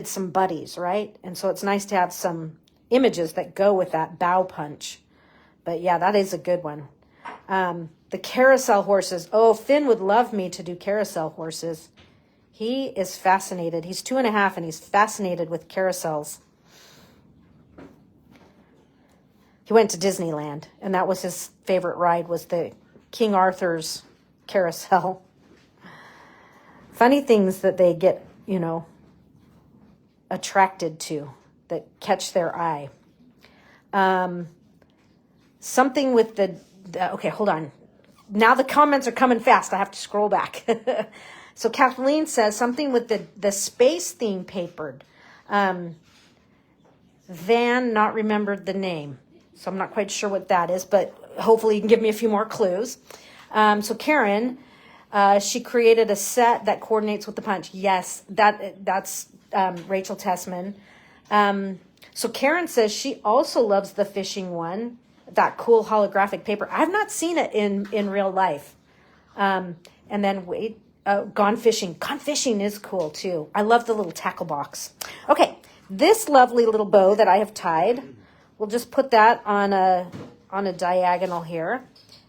some buddies, right? And so it's nice to have some images that go with that bow punch. But yeah, that is a good one. The carousel horses. Oh, Finn would love me to do carousel horses. He is fascinated. He's 2.5 and he's fascinated with carousels. He went to Disneyland, and that was his favorite ride, was the King Arthur's carousel. Funny things that they get, attracted to, that catch their eye. Something with the okay, hold on. Now the comments are coming fast. I have to scroll back. So Kathleen says something with the space theme papered. Van not remembered the name. So I'm not quite sure what that is, but hopefully you can give me a few more clues. So Karen, she created a set that coordinates with the punch. Yes, that's Rachel Tessman. So Karen says she also loves the fishing one, that cool holographic paper. I've not seen it in real life. And then wait, Gone Fishing. Gone Fishing is cool too. I love the little tackle box. Okay, this lovely little bow that I have tied, we'll just put that on a diagonal here.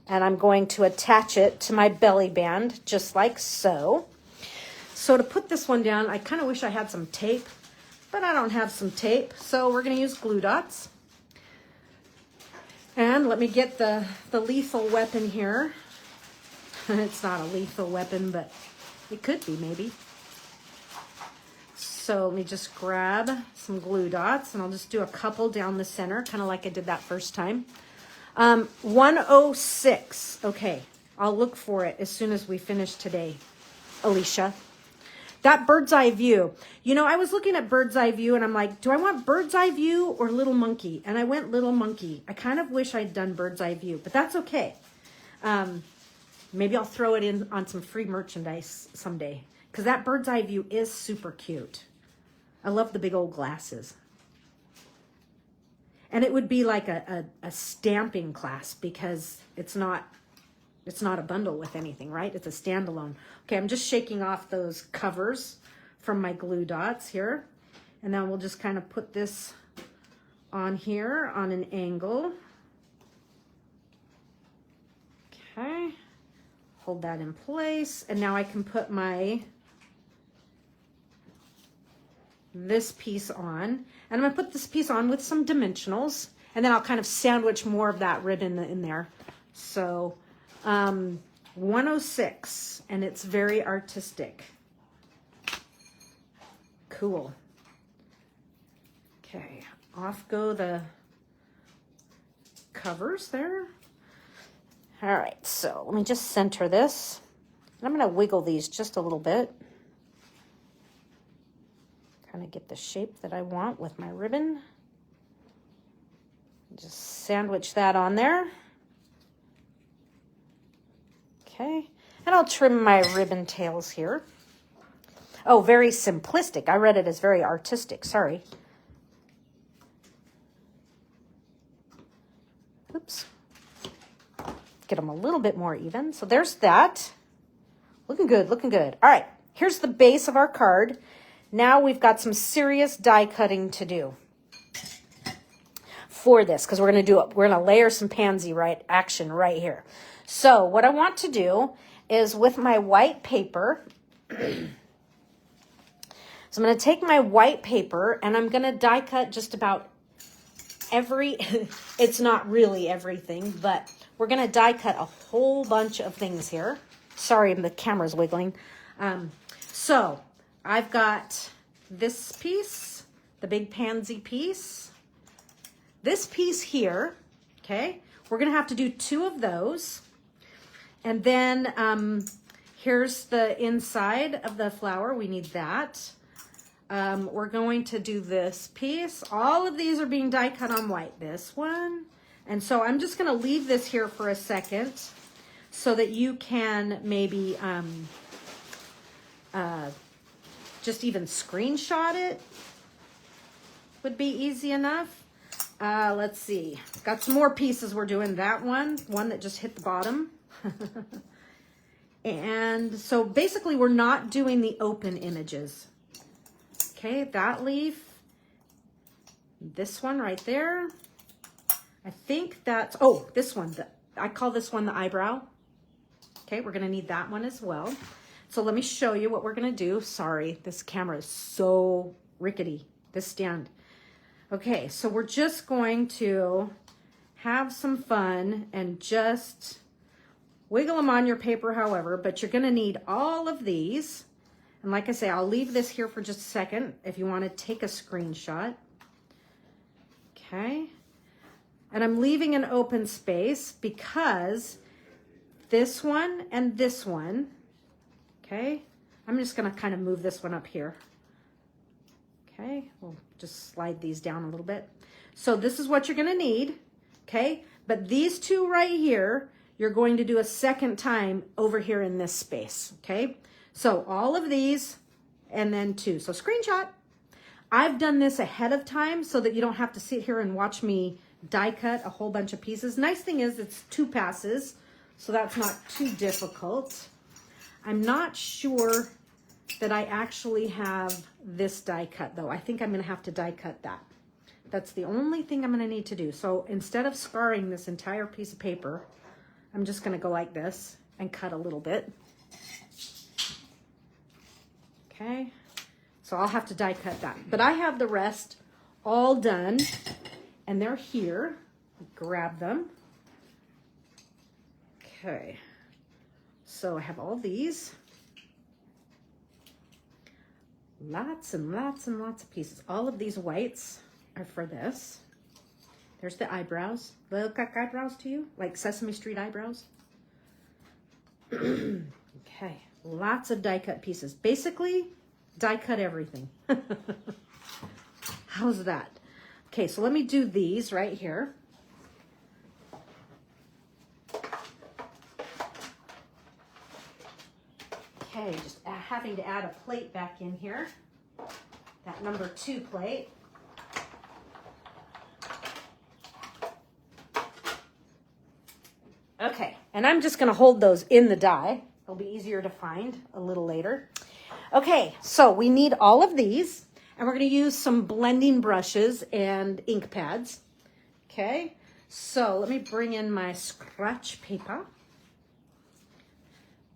And I'm going to attach it to my belly band, just like so. So to put this one down, I kind of wish I had some tape, but I don't have some tape. So we're going to use glue dots. And let me get the lethal weapon here. It's not a lethal weapon, but it could be maybe. So let me just grab some glue dots, and I'll just do a couple down the center, kind of like I did that first time. 106. Okay, I'll look for it as soon as we finish today, Alicia. That bird's eye view. I was looking at bird's eye view, and I'm like, do I want bird's eye view or little monkey? And I went little monkey. I kind of wish I'd done bird's eye view, but that's okay. Maybe I'll throw it in on some free merchandise someday, because that bird's eye view is super cute. I love the big old glasses. And it would be like a stamping class, because it's not a bundle with anything, right? It's a standalone. Okay, I'm just shaking off those covers from my glue dots here. And then we'll just kind of put this on here on an angle. Okay, hold that in place. And now I can put this piece on. And I'm gonna put this piece on with some dimensionals, and then I'll kind of sandwich more of that ribbon in there. So 106, and it's very artistic. Cool. Okay, off go the covers there. All right, so let me just center this. I'm gonna wiggle these just a little bit. Kind of get the shape that I want with my ribbon. Just sandwich that on there. Okay, and I'll trim my ribbon tails here. Oh, very simplistic. I read it as very artistic, sorry. Oops. Get them a little bit more even. So there's that. Looking good, looking good. All right, here's the base of our card. Now we've got some serious die cutting to do for this, because we're going to do it. We're going to layer some pansy action right here. So what I want to do is with my white paper, so I'm going to take my white paper and I'm going to die cut just about it's not really everything, but we're going to die cut a whole bunch of things here. Sorry, the camera's wiggling. So I've got this piece, the big pansy piece, this piece here, okay? We're going to have to do 2 of those. And then here's the inside of the flower. We need that. We're going to do this piece. All of these are being die cut on white. This one And so I'm just gonna leave this here for a second so that you can maybe just even screenshot it. Would be easy enough. Let's see, got some more pieces. We're doing that one that just hit the bottom. And so basically we're not doing the open images. Okay, that leaf, this one right there. I think that's, oh, this one, I call this one the eyebrow. Okay, we're gonna need that one as well. So let me show you what we're gonna do. Sorry, this camera is so rickety, this stand. Okay, so we're just going to have some fun and just wiggle them on your paper however, but you're gonna need all of these. And like I say, I'll leave this here for just a second if you wanna take a screenshot. Okay, and I'm leaving an open space because this one and this one, okay, I'm just gonna kind of move this one up here. Okay, we'll just slide these down a little bit. So this is what you're gonna need, okay? But these two right here, you're going to do a second time over here in this space, okay? So all of these and then two. So screenshot. I've done this ahead of time so that you don't have to sit here and watch me die cut a whole bunch of pieces. Nice thing is it's 2 passes, so that's not too difficult. I'm not sure that I actually have this die cut though. I think I'm gonna have to die cut that. That's the only thing I'm gonna need to do. So instead of scarring this entire piece of paper, I'm just gonna go like this and cut a little bit. Okay, so I'll have to die cut that. But I have the rest all done and they're here. Grab them. Okay, so I have all these. Lots and lots and lots of pieces. All of these whites are for this. There's the eyebrows. They look like eyebrows to you? Like Sesame Street eyebrows? Okay, lots of die cut pieces. Basically, die cut everything. How's that? Okay, so let me do these right here. Okay, just having to add a plate back in here. That number 2 plate. Okay, and I'm just gonna hold those in the die. They'll be easier to find a little later. Okay, so we need all of these, and we're gonna use some blending brushes and ink pads. Okay, so let me bring in my scratch paper.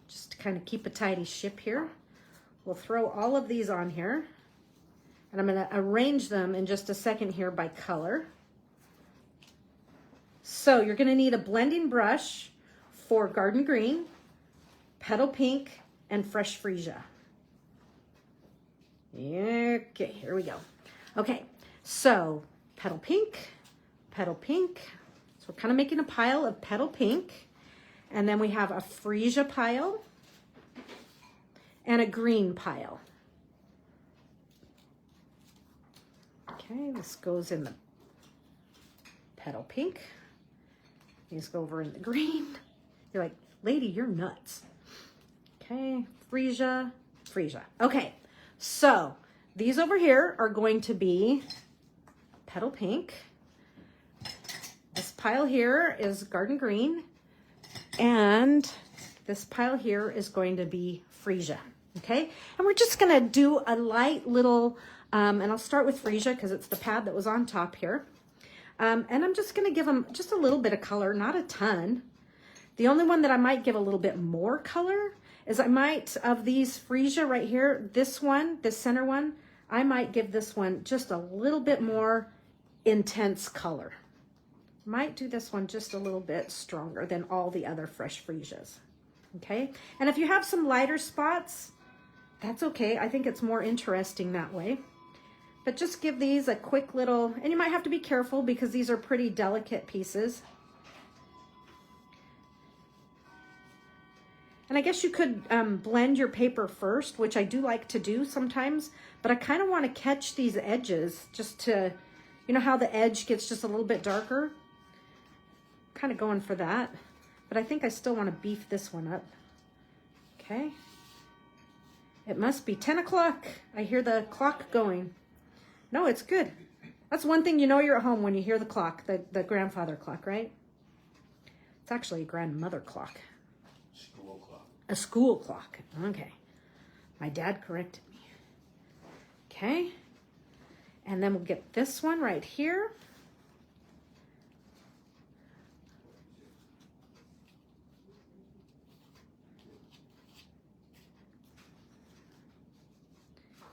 Just to kind of keep a tidy ship here. We'll throw all of these on here, and I'm gonna arrange them in just a second here by color. So you're gonna need a blending brush for Garden Green, Petal Pink, and Fresh Freesia. Okay, here we go. Okay, so Petal Pink. So we're kind of making a pile of Petal Pink. And then we have a Freesia pile and a green pile. Okay, this goes in the Petal Pink. These go over in the green. You're like, lady, you're nuts. Okay, Freesia. Okay, so these over here are going to be Petal Pink. This pile here is Garden Green. And this pile here is going to be Freesia. Okay, and we're just gonna do a light little, and I'll start with Freesia because it's the pad that was on top here. And I'm just gonna give them just a little bit of color, not a ton. The only one that I might give a little bit more color is I might, of these Freesia right here, this one, this center one, I might give this one just a little bit more intense color. Might do this one just a little bit stronger than all the other Fresh Freesias. Okay, and if you have some lighter spots, that's okay. I think it's more interesting that way. But just give these a quick little, and you might have to be careful because these are pretty delicate pieces. And I guess you could blend your paper first, which I do like to do sometimes, but I kind of want to catch these edges just to, you know how the edge gets just a little bit darker? kind of going for that, but I think I still want to beef this one up. Okay. It must be 10 o'clock. I hear the clock going. No, it's good. That's one thing you know you're at home when you hear the clock, the grandfather clock, right? It's actually a grandmother clock. School clock. A school clock. Okay. My dad corrected me. Okay. And then we'll get this one right here.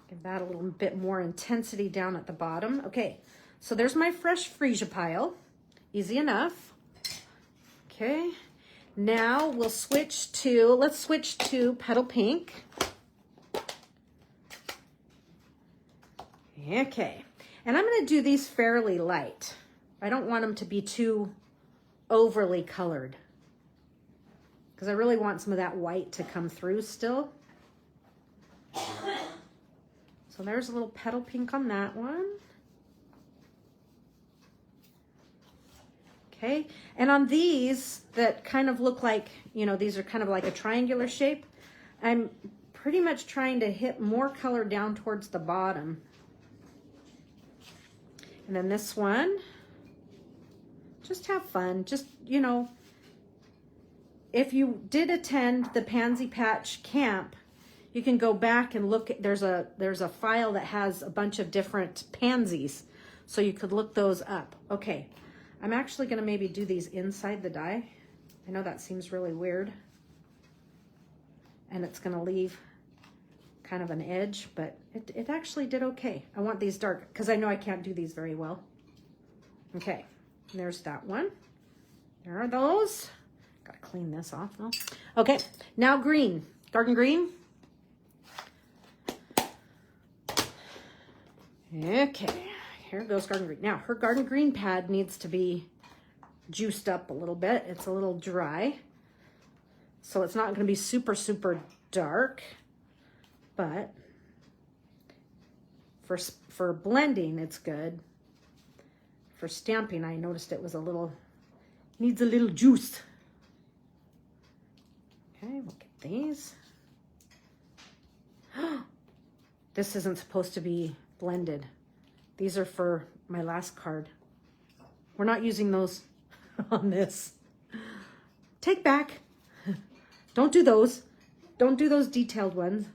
Give that a little bit more intensity down at the bottom. Okay, so there's my fresh freesia pile. Easy enough. Okay, now we'll switch to, let's switch to Petal Pink. Okay, and I'm going to do these fairly light. I don't want them to be too overly colored because I really want some of that white to come through still. So there's a little petal pink on that one. Okay, and on these that kind of look like, you know, these are kind of like a triangular shape, I'm pretty much trying to hit more color down towards the bottom. And then this one, just have fun. Just, you know, if you did attend the Pansy Patch camp, you can go back and look at, there's a file that has a bunch of different pansies, so you could look those up. Okay, I'm actually going to maybe do these inside the die. I know that seems really weird, and it's going to leave kind of an edge, but it actually did okay. I want these dark because I know I can't do these very well. Okay, there's that one. There are those. Gotta clean this off though. Okay, now green, garden green. Okay, here goes garden green. Now, her garden green pad needs to be juiced up a little bit. It's a little dry, so it's not going to be super, super dark, but for blending, it's good. For stamping, I noticed it was a little, needs a little juice. Okay, we'll get these. This isn't supposed to be blended. These are for my last card. We're not using those on this. Take back. Don't do those. Don't do those detailed ones.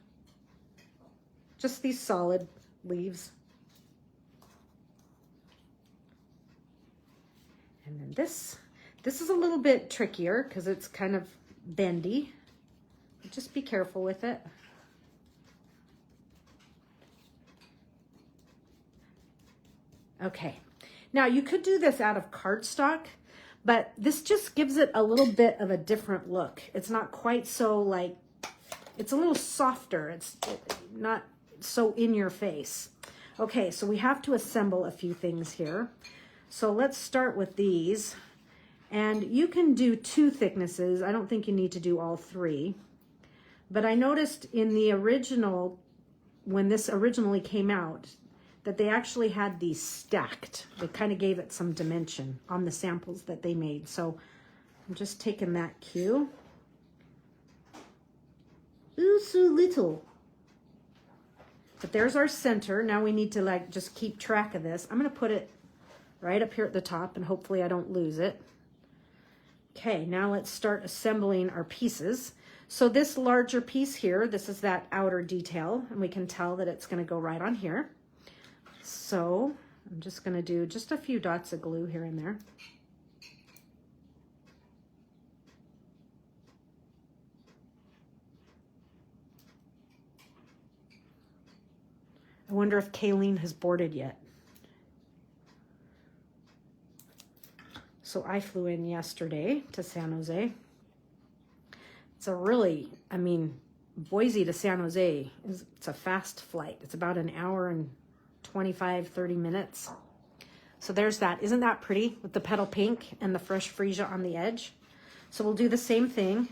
Just these solid leaves. And then this is a little bit trickier because it's kind of bendy. Just be careful with it. Okay, now you could do this out of cardstock, but this just gives it a little bit of a different look. It's not quite so like, it's a little softer. It's not so in your face. Okay, so we have to assemble a few things here. So let's start with these. And you can do 2 thicknesses. I don't think you need to do all 3. But I noticed in the original, when this originally came out, that they actually had these stacked. They kind of gave it some dimension on the samples that they made. So I'm just taking that cue. Ooh, so little. But there's our center. Now we need to like just keep track of this. I'm going to put it right up here at the top and hopefully I don't lose it. Okay, now let's start assembling our pieces. So this larger piece here, this is that outer detail, and we can tell that it's going to go right on here. So I'm just going to do just a few dots of glue here and there. I wonder if Kayleen has boarded yet. So I flew in yesterday to San Jose. It's a really, I mean, Boise to San Jose, it's a fast flight. It's about an hour and 25, 30 minutes. So there's that. Isn't that pretty with the petal pink and the fresh freesia on the edge? So we'll do the same thing.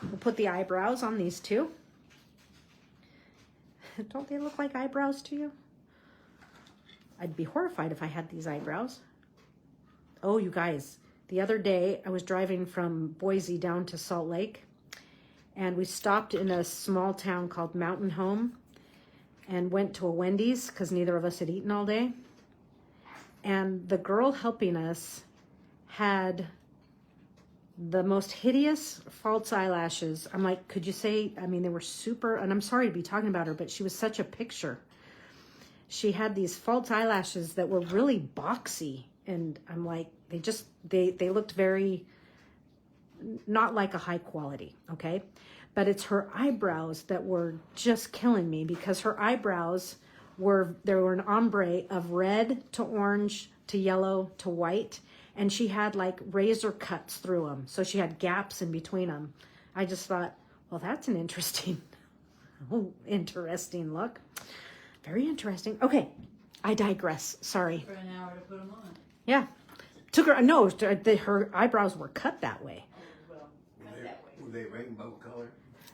We'll put the eyebrows on these 2. Don't they look like eyebrows to you? I'd be horrified if I had these eyebrows. Oh, you guys, the other day I was driving from Boise down to Salt Lake, and we stopped in a small town called Mountain Home and went to a Wendy's because neither of us had eaten all day. And the girl helping us had the most hideous false eyelashes. I'm like, could you say, I mean, they were super, and I'm sorry to be talking about her, but she was such a picture. She had these false eyelashes that were really boxy. And I'm like, they looked very, not like a high quality, okay? But it's her eyebrows that were just killing me, because her eyebrows there were an ombre of red to orange to yellow to white. And she had like razor cuts through them. So she had gaps in between them. I just thought, well, that's an interesting look. Very interesting. Okay, I digress. Sorry. For an hour to put them on. Yeah. Took her, no, her eyebrows were cut that way. Well, cut that way. Were they rainbow colored?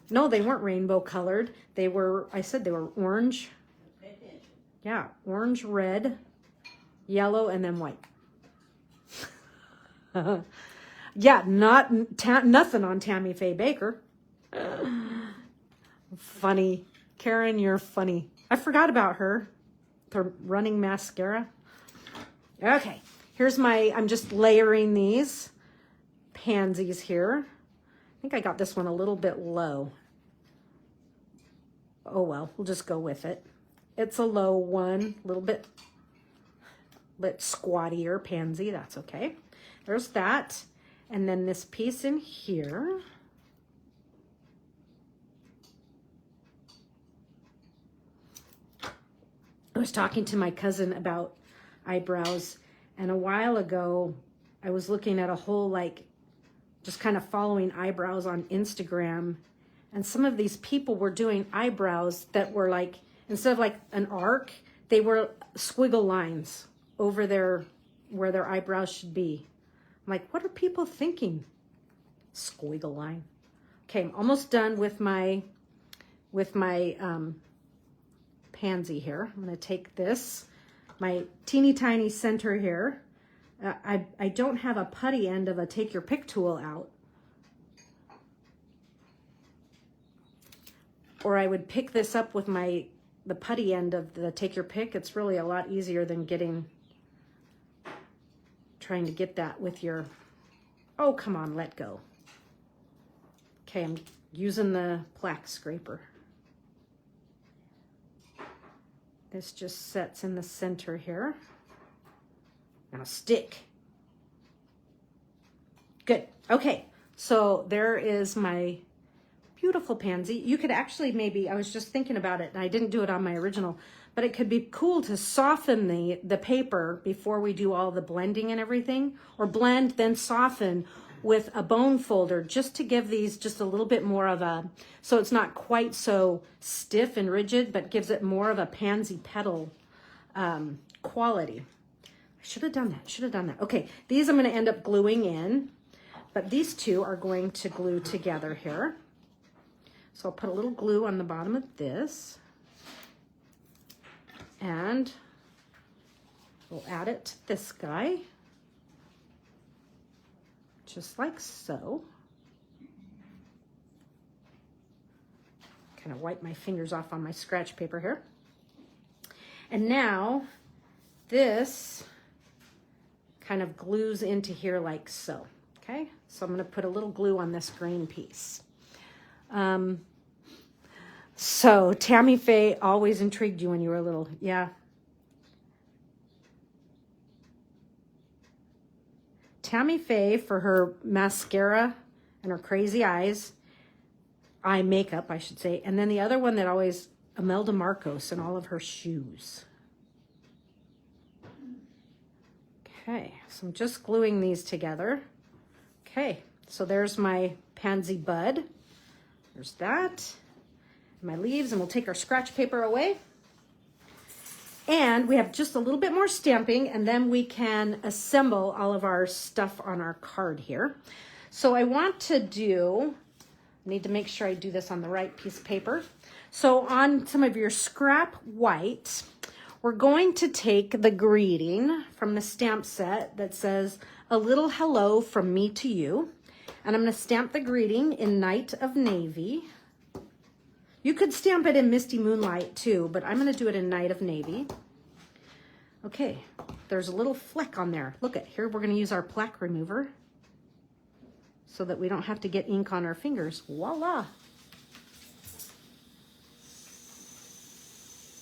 No, they weren't rainbow colored. They were, I said they were orange. Pay attention. Yeah, orange, red, yellow, and then white. Yeah, nothing on Tammy Faye Baker. Funny. Karen, you're funny. I forgot about her. The running mascara. Okay, here's I'm just layering these pansies here. I think I got this one a little bit low. Oh well, we'll just go with it. It's a low one, a little bit squattier pansy, that's okay. There's that. And then this piece in here. I was talking to my cousin about eyebrows, and a while ago I was looking at a whole, like, just kind of following eyebrows on Instagram, and some of these people were doing eyebrows that were like, instead of like an arc, they were squiggle lines over where their eyebrows should be. I'm like, what are people thinking? Squiggle line. Okay, I'm almost done with my pansy here. I'm going to take this, my teeny tiny center here. I don't have a putty end of a take your pick tool out. Or I would pick this up with the putty end of the take your pick. It's really a lot easier than trying to get that with your, oh, come on, let go. Okay, I'm using the plaque scraper. This just sets in the center here. Now stick. Good. Okay, so there is my beautiful pansy. You could actually maybe, I was just thinking about it, and I didn't do it on my original, but it could be cool to soften the paper before we do all the blending and everything, or blend, then soften with a bone folder, just to give these just a little bit more of a, so it's not quite so stiff and rigid, but gives it more of a pansy petal quality. I should have done that. Okay, these I'm going to end up gluing in, but these two are going to glue together here. So I'll put a little glue on the bottom of this, and we'll add it to this guy, just like so. Kind of wipe my fingers off on my scratch paper here. And now this kind of glues into here like so, okay? So I'm gonna put a little glue on this green piece. So Tammy Faye always intrigued you when you were little, yeah. Tammy Faye, for her mascara and her crazy eyes, eye makeup, I should say, and then the other one that always, Imelda Marcos and all of her shoes. Okay, so I'm just gluing these together. Okay, so there's my pansy bud. There's that. My leaves, and we'll take our scratch paper away. And we have just a little bit more stamping, and then we can assemble all of our stuff on our card here. So I want to I need to make sure I do this on the right piece of paper. So on some of your scrap white, we're going to take the greeting from the stamp set that says, "A little hello from me to you." And I'm going to stamp the greeting in Night of Navy. You could stamp it in Misty Moonlight too, but I'm going to do it in Night of Navy. Okay, there's a little fleck on there. Look at here, we're going to use our plaque remover so that we don't have to get ink on our fingers. Voila!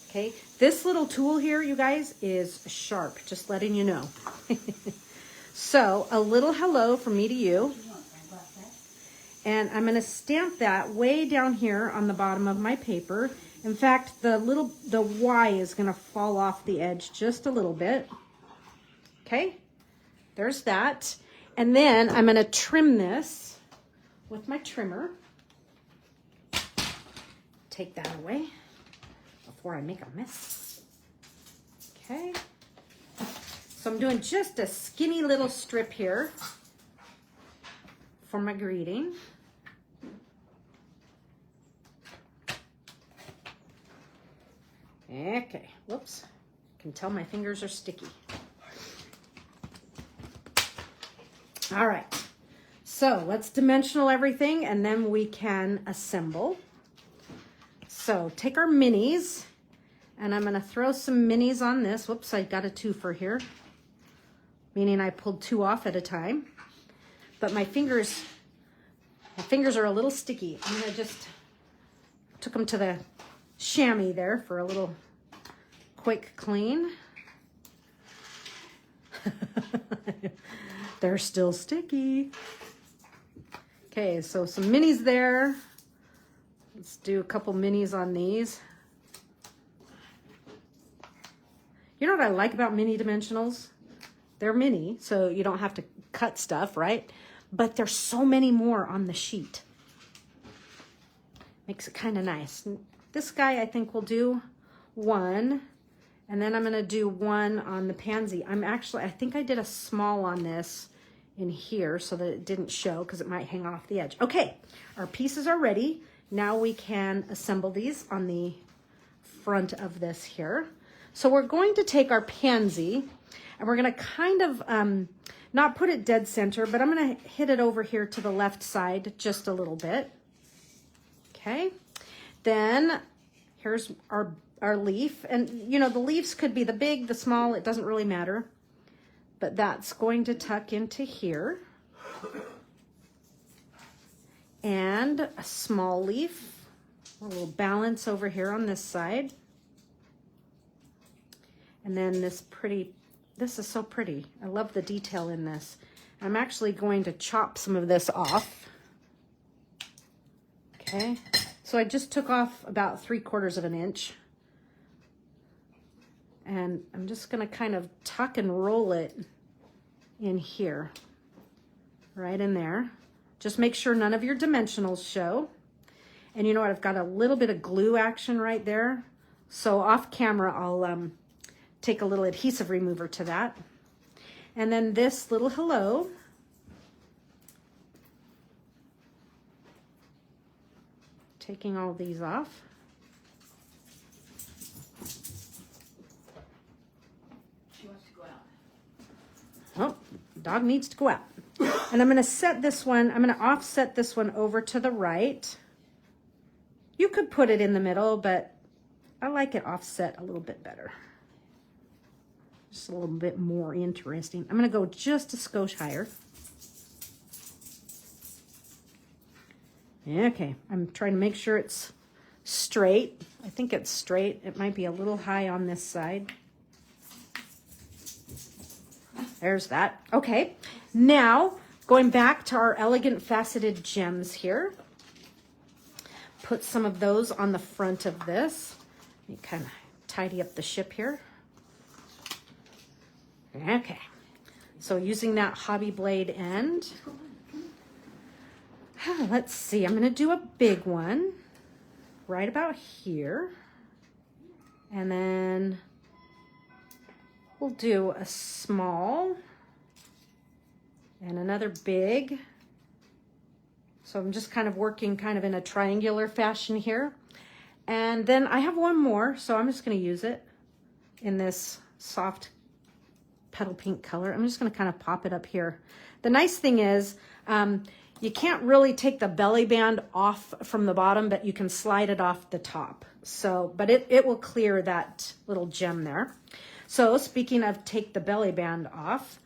Okay, this little tool here, you guys, is sharp, just letting you know. So, a little hello from me to you. And I'm going to stamp that way down here on the bottom of my paper. In fact, the Y is going to fall off the edge just a little bit. Okay, there's that. And then I'm going to trim this with my trimmer. Take that away before I make a mess. Okay. So I'm doing just a skinny little strip here for my greeting. Okay, whoops. I can tell my fingers are sticky. All right, so let's dimensional everything and then we can assemble. So take our minis and I'm gonna throw some minis on this. Whoops, I got a twofer here, meaning I pulled 2 off at a time. But my fingers are a little sticky. I'm gonna just took them to the chamois there for a little quick clean. They're still sticky. Okay, so some minis there. Let's do a couple minis on these. You know what I like about mini dimensionals? They're mini, so you don't have to cut stuff, right? But there's so many more on the sheet. Makes it kind of nice. This guy, I think, will do 1. And then I'm going to do 1 on the pansy. I think I did a small on this in here so that it didn't show because it might hang off the edge. Okay, our pieces are ready. Now we can assemble these on the front of this here. So we're going to take our pansy and we're going to kind of not put it dead center, but I'm going to hit it over here to the left side just a little bit. Okay, then here's our leaf, and you know, the leaves could be the big, the small, it doesn't really matter, but that's going to tuck into here. And a small leaf, a little balance over here on this side. And then this is so pretty. I love the detail in this. I'm actually going to chop some of this off. Okay, so I just took off about 3/4 of an inch. And I'm just gonna kind of tuck and roll it in here, right in there. Just make sure none of your dimensionals show. And you know what, I've got a little bit of glue action right there. So off camera, I'll take a little adhesive remover to that. And then this little hello. Taking all these off. Oh, dog needs to go out. And I'm going to set this one, I'm going to offset this one over to the right. You could put it in the middle, but I like it offset a little bit better. Just a little bit more interesting. I'm going to go just a skosh higher. Okay, I'm trying to make sure it's straight. I think it's straight. It might be a little high on this side. There's that. Okay, now going back to our elegant faceted gems here. Put some of those on the front of this. Let me kind of tidy up the ship here. Okay, so using that hobby blade end. Let's see, I'm going to do a big one right about here. And then we'll do a small and another big. So I'm just kind of working kind of in a triangular fashion here. And then I have one more, so I'm just going to use it. in this soft petal pink color. I'm just going to kind of pop it up here. The nice thing is you can't really take the belly band off from the bottom, but you can slide it off the top. So, but it will clear that little gem there. So speaking of take the belly band off,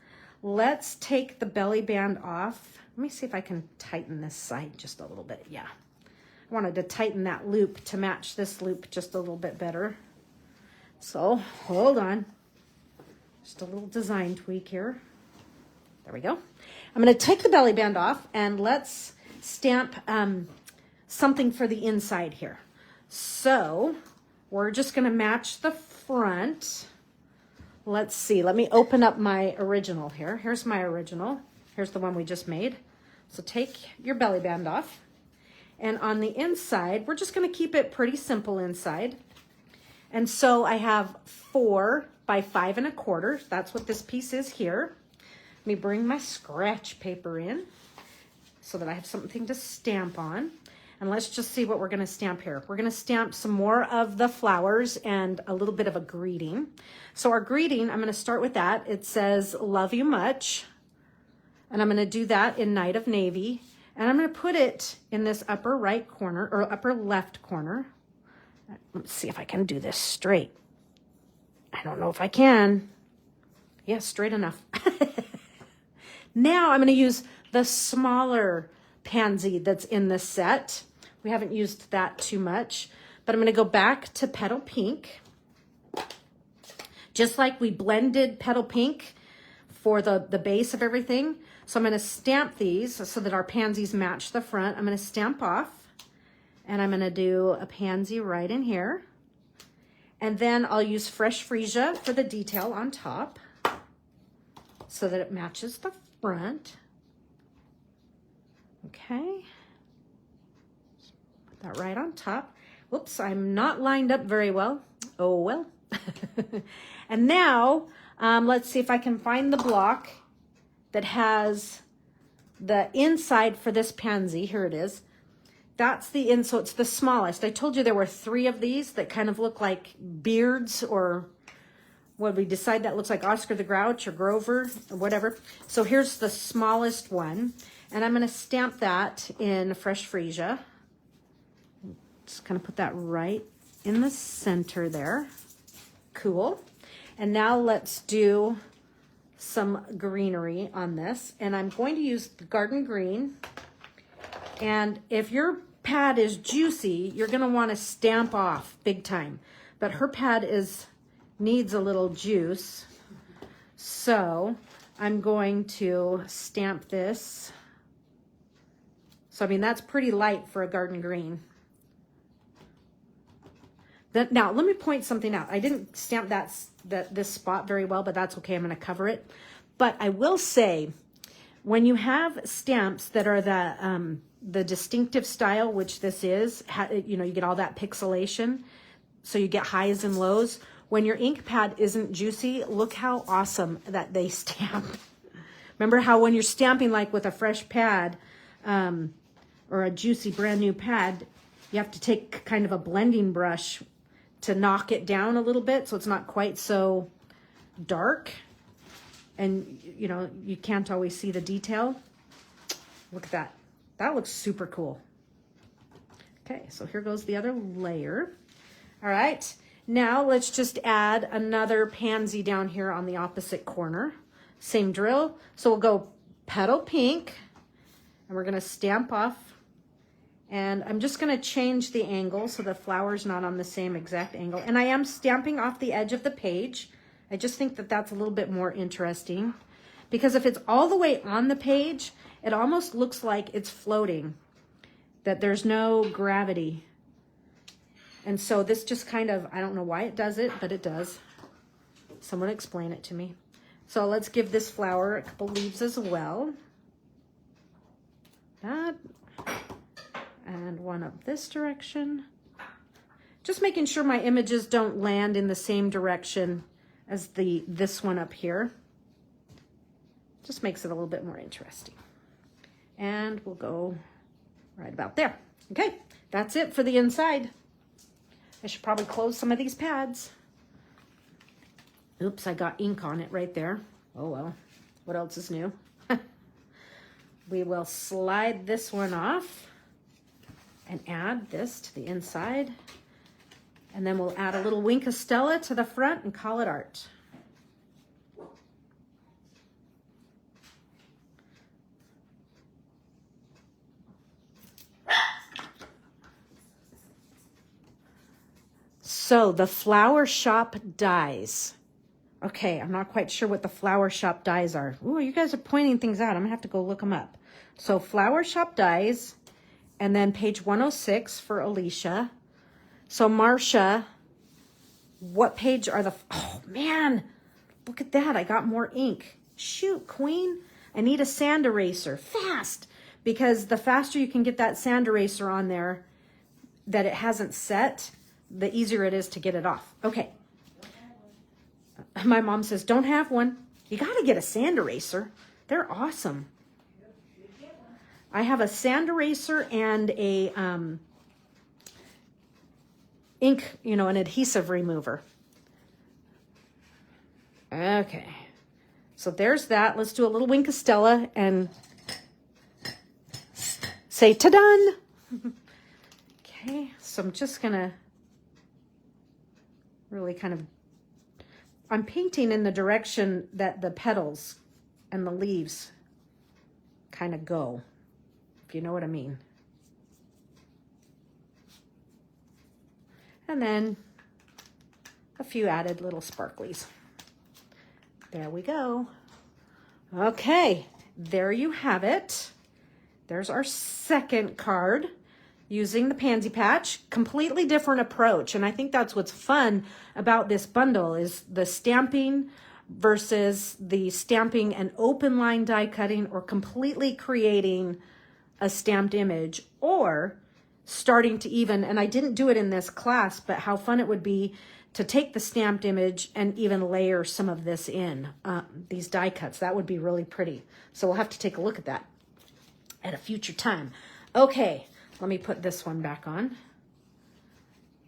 let's take the belly band off. Let me see if I can tighten this side just a little bit. Yeah, I wanted to tighten that loop to match this loop just a little bit better. So hold on, just a little design tweak here. There we go. I'm going to take the belly band off and let's stamp something for the inside here. So we're just going to match the front. Let's see. Let me open up my original here. Here's my original. Here's the one we just made. So take your belly band off. And on the inside, we're just going to keep it pretty simple inside. And so I have 4 by 5 1/4. That's what this piece is here. Let me bring my scratch paper in so that I have something to stamp on. And let's just see what we're going to stamp here. We're going to stamp some more of the flowers and a little bit of a greeting. So our greeting, I'm going to start with that. It says, "Love you much." And I'm going to do that in Night of Navy. And I'm going to put it in this upper right corner or upper left corner. Let's see if I can do this straight. I don't know if I can. Yeah, straight enough. Now I'm going to use the smaller pansy that's in the set. We haven't used that too much, but I'm going to go back to Petal Pink. Just like we blended Petal Pink for the base of everything. So I'm going to stamp these so that our pansies match the front. I'm going to stamp off and I'm going to do a pansy right in here. And then I'll use Fresh Freesia for the detail on top so that it matches the front. Okay. Put that right on top. Whoops, I'm not lined up very well. Oh, well. And now, let's see if I can find the block that has the inside for this pansy. Here it is. That's the so it's the smallest. I told you there were 3 of these that kind of look like beards, or what we decide that looks like Oscar the Grouch or Grover or whatever. So here's the smallest one. And I'm going to stamp that in Fresh Freesia. Just kind of put that right in the center there. Cool. And now let's do some greenery on this. And I'm going to use the Garden Green. And if your pad is juicy, you're going to want to stamp off big time. But her pad needs a little juice. So I'm going to stamp this. So, I mean, that's pretty light for a garden green. Now, let me point something out. I didn't stamp this spot very well, but that's okay. I'm going to cover it. But I will say, when you have stamps that are the distinctive style, which this is, you know, you get all that pixelation. So you get highs and lows. When your ink pad isn't juicy, look how awesome that they stamp. Remember how when you're stamping like with a fresh pad, or a juicy brand new pad, you have to take kind of a blending brush to knock it down a little bit so it's not quite so dark. And, you know, you can't always see the detail. Look at that. That looks super cool. Okay, so here goes the other layer. All right, now let's just add another pansy down here on the opposite corner. Same drill. So we'll go Petal Pink, and we're going to stamp off. And I'm just going to change the angle so the flower's not on the same exact angle. And I am stamping off the edge of the page. I just think that that's a little bit more interesting. Because if it's all the way on the page, it almost looks like it's floating. That there's no gravity. And so this just kind of, I don't know why it does it, but it does. Someone explain it to me. So let's give this flower a couple leaves as well. That. And one up this direction. Just making sure my images don't land in the same direction as this one up here. Just makes it a little bit more interesting. And we'll go right about there. Okay, that's it for the inside. I should probably close some of these pads. Oops, I got ink on it right there. Oh well, what else is new? We will slide this one off and add this to the inside. And then we'll add a little Wink of Stella to the front and call it art. So the Flower Shop dies. Okay, I'm not quite sure what the Flower Shop dies are. Ooh, you guys are pointing things out. I'm gonna have to go look them up. So Flower Shop dies, and then page 106 for Alicia. So Marcia, what page are the, oh man, look at that. I got more ink. Shoot, Queen, I need a sand eraser, fast. Because the faster you can get that sand eraser on there that it hasn't set, the easier it is to get it off. Okay. My mom says, don't have one. You got to get a sand eraser. They're awesome. I have a sand eraser and a ink, you know, an adhesive remover. Okay. So there's that. Let's do a little Wink of Stella and say ta-done. Okay. So I'm just going to really kind of, I'm painting in the direction that the petals and the leaves kind of go, if you know what I mean. And then a few added little sparklies. There we go. Okay, there you have it. There's our second card using the Pansy Patch. Completely different approach. And I think that's what's fun about this bundle is the stamping versus the stamping and open line die cutting, or completely creating a stamped image, or starting to even, and I didn't do it in this class, but how fun it would be to take the stamped image and even layer some of this in, these die cuts. That would be really pretty. So we'll have to take a look at that at a future time. Okay, let me put this one back on.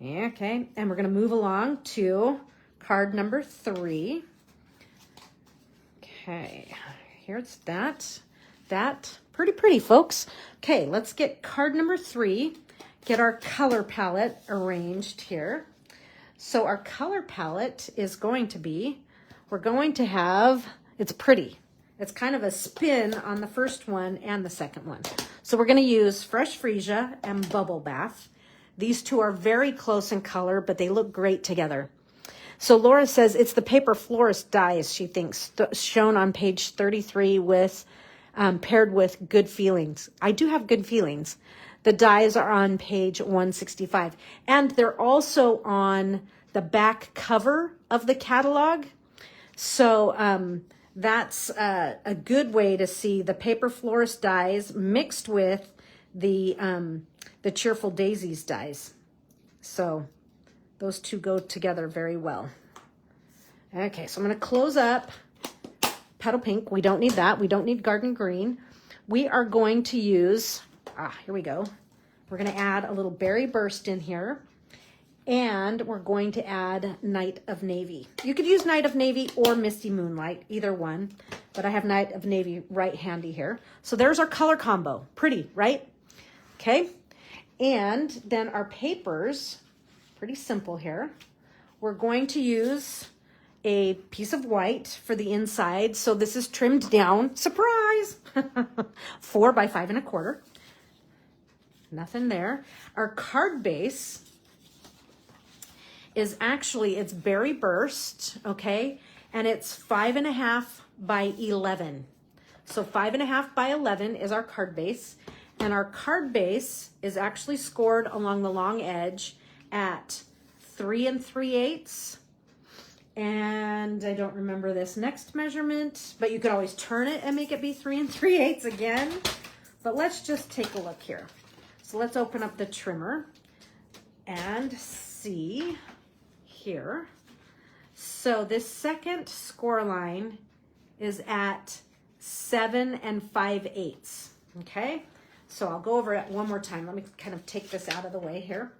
Okay, and we're gonna move along to card number 3. Okay, here's that. Pretty pretty, folks. Okay, let's get card number 3, get our color palette arranged here. So our color palette is going to be, we're going to have, it's pretty. It's kind of a spin on the first one and the second one. So we're going to use Fresh Freesia and Bubble Bath. These two are very close in color, but they look great together. So Laura says it's the Paper Florist dies, she thinks, shown on page 33 with paired with Good Feelings. I do have Good Feelings. The dies are on page 165. And they're also on the back cover of the catalog. So that's a good way to see the Paper Florist dies mixed with the Cheerful Daisies dies. So those two go together very well. Okay, so I'm going to close up Petal Pink. We don't need that. We don't need Garden Green. We are going to use, here we go. We're going to add a little Berry Burst in here. And we're going to add Night of Navy. You could use Night of Navy or Misty Moonlight, either one. But I have Night of Navy right handy here. So there's our color combo. Pretty, right? Okay. And then our papers, pretty simple here. We're going to use a piece of white for the inside. So this is trimmed down. Surprise! 4 by 5 1/4. Nothing there. Our card base is actually, it's Berry Burst, okay? And it's 5.5 by 11. So 5.5 by 11 is our card base. And our card base is actually scored along the long edge at 3 3/8. And I don't remember this next measurement, but you could always turn it and make it be 3 3/8 again. But let's just take a look here. So let's open up the trimmer and see here. So this second score line is at 7 5/8. Okay, so I'll go over it one more time. Let me kind of take this out of the way here.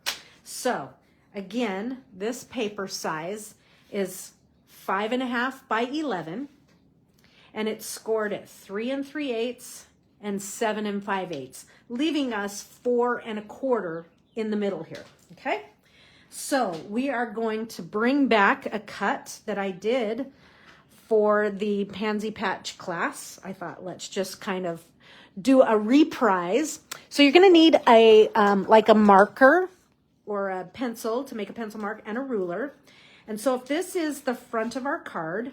So again, this paper size is 5.5 by 11, and it's scored at 3 3/8 and 7 5/8, leaving us 4 1/4 in the middle here, okay? So we are going to bring back a cut that I did for the Pansy Patch class. I thought, let's just kind of do a reprise. So you're going to need a like a marker or a pencil to make a pencil mark, and a ruler. And so if this is the front of our card,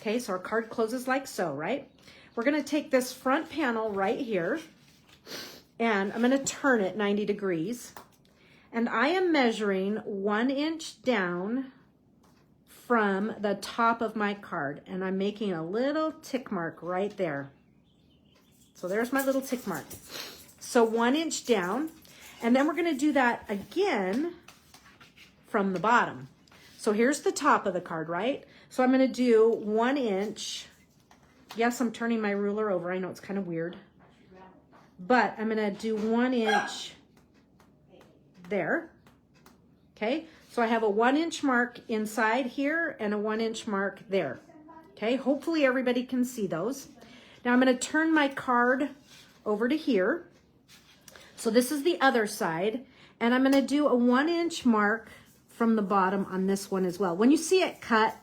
okay, so our card closes like so, right? We're going to take this front panel right here, and I'm going to turn it 90 degrees. And I am measuring 1 inch down from the top of my card, and I'm making a little tick mark right there. So there's my little tick mark. So 1 inch down, and then we're going to do that again from the bottom. So here's the top of the card, right? So I'm going to do 1 inch. Yes, I'm turning my ruler over. I know it's kind of weird, but I'm going to do 1 inch there. Okay, so I have a 1 inch mark inside here and a 1 inch mark there. Okay, hopefully everybody can see those. Now I'm going to turn my card over to here. So this is the other side, and I'm going to do a 1 inch mark from the bottom on this one as well. When you see it cut,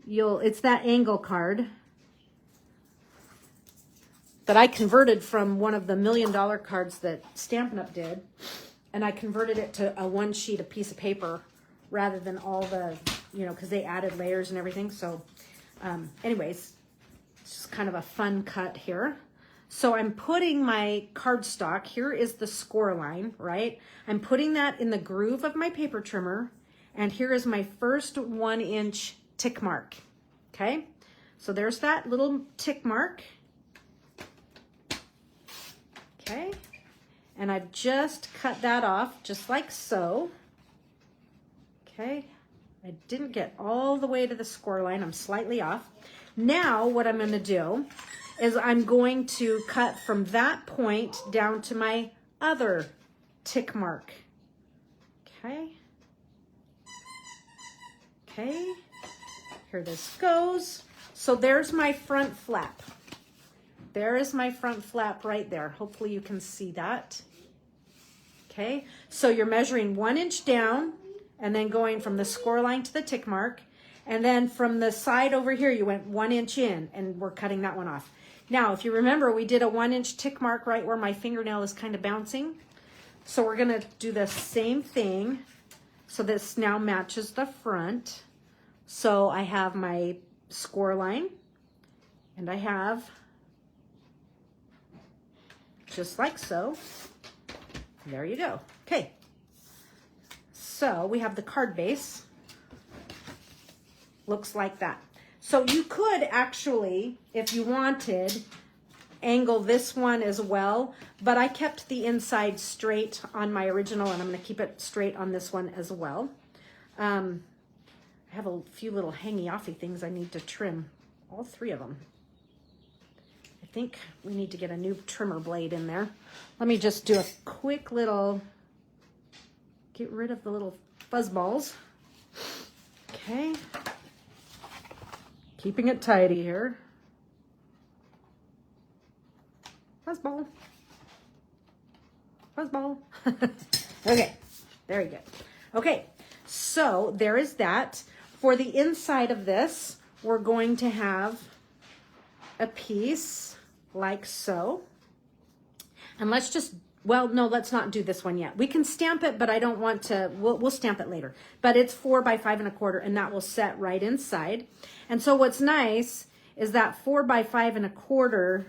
it's that angle card that I converted from one of the $1 million cards that Stampin' Up! Did. And I converted it to a one sheet, a piece of paper, rather than all the, because they added layers and everything. So anyways, it's just kind of a fun cut here. So I'm putting my cardstock, here is the score line, right? I'm putting that in the groove of my paper trimmer, and here is my first 1 inch tick mark, okay? So there's that little tick mark, okay? And I've just cut that off just like so. Okay, I didn't get all the way to the score line. I'm slightly off. Now what I'm going to do is I'm going to cut from that point down to my other tick mark. Okay. Okay, here this goes. So there's my front flap. There is my front flap right there. Hopefully you can see that. Okay, so you're measuring 1 inch down and then going from the score line to the tick mark. And then from the side over here, you went 1 inch in, and we're cutting that one off. Now, if you remember, we did a 1 inch tick mark right where my fingernail is kind of bouncing. So we're gonna do the same thing. So this now matches the front. So I have my score line, and I have just like so. There you go. Okay. So we have the card base. Looks like that. So you could actually, if you wanted, angle this one as well, but I kept the inside straight on my original, and I'm going to keep it straight on this one as well. I have a few little hangy-offy things I need to trim, all 3 of them. I think we need to get a new trimmer blade in there. Let me just do a quick little, get rid of the little fuzz balls. Okay. Keeping it tidy here. Fuzzball. Fuzzball. Okay, very good. Okay, so there is that. For the inside of this, we're going to have a piece like so. And let's just, well, no, let's not do this one yet. We can stamp it, but I don't want to, we'll stamp it later. But it's 4 by 5 1/4, and that will set right inside. And so what's nice is that 4 by 5 1/4,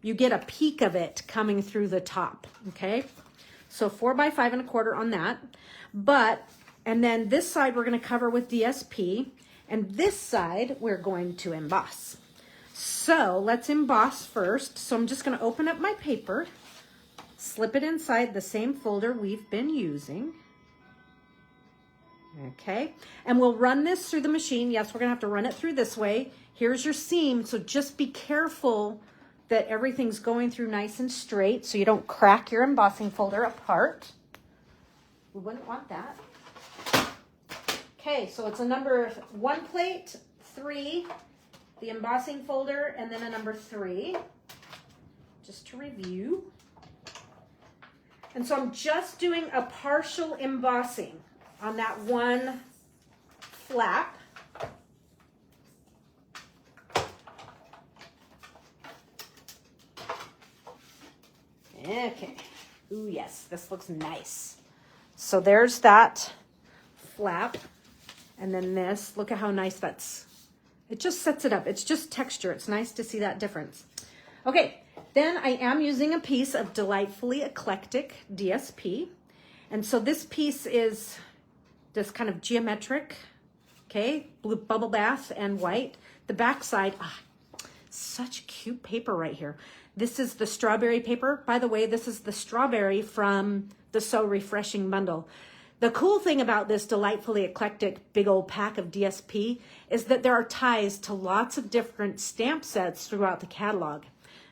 you get a peek of it coming through the top, okay? So 4 by 5 1/4 on that. But, and then this side we're going to cover with DSP, and this side we're going to emboss. So let's emboss first. So I'm just going to open up my paper, slip it inside the same folder we've been using. Okay, and we'll run this through the machine. Yes, we're going to have to run it through this way. Here's your seam, so just be careful that everything's going through nice and straight so you don't crack your embossing folder apart. We wouldn't want that. Okay, so it's a number 1 plate, 3, the embossing folder, and then a number 3, just to review. And so I'm just doing a partial embossing on that one flap. Okay. Ooh, yes, this looks nice. So there's that flap. And then this, look at how nice that's, it just sets it up. It's just texture. It's nice to see that difference. Okay, then I am using a piece of Delightfully Eclectic DSP. And so this piece is this kind of geometric, okay, blue bubble bath and white. The back side, such cute paper right here. This is the strawberry paper. By the way, this is the strawberry from the So Refreshing bundle. The cool thing about this Delightfully Eclectic big old pack of DSP is that there are ties to lots of different stamp sets throughout the catalog.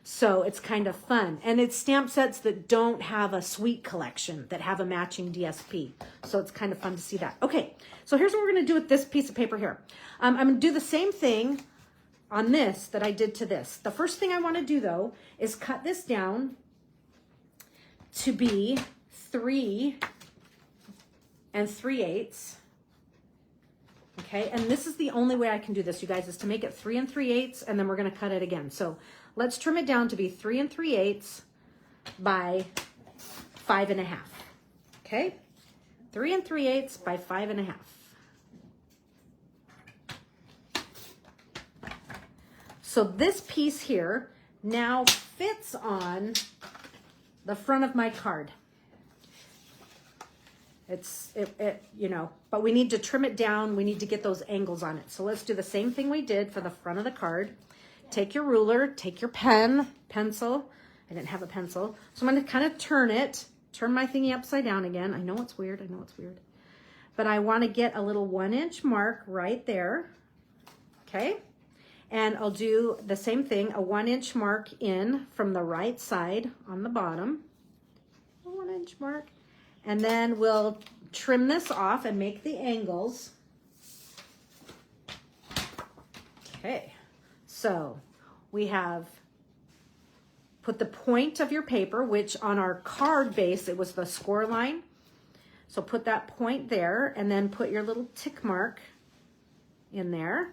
So it's kind of fun. And it's stamp sets that don't have a suite collection, that have a matching DSP. So it's kind of fun to see that. Okay, so here's what we're going to do with this piece of paper here. I'm going to do the same thing on this that I did to this. The first thing I want to do, though, is cut this down to be 3 3/8. Okay, and this is the only way I can do this, you guys, is to make it 3 3/8, and then we're going to cut it again. So let's trim it down to be 3 3/8 by 5 1/2. Okay, 3 3/8 by 5 1/2. So this piece here now fits on the front of my card. You know, but we need to trim it down. We need to get those angles on it. So let's do the same thing we did for the front of the card. Take your ruler, take your pencil. I didn't have a pencil. So I'm going to kind of turn my thingy upside down again. I know it's weird. But I want to get a little 1-inch mark right there. Okay. And I'll do the same thing, a 1-inch mark in from the right side on the bottom. A 1-inch mark. And then we'll trim this off and make the angles. Okay, so we have put the point of your paper, which on our card base, it was the score line. So put that point there and then put your little tick mark in there.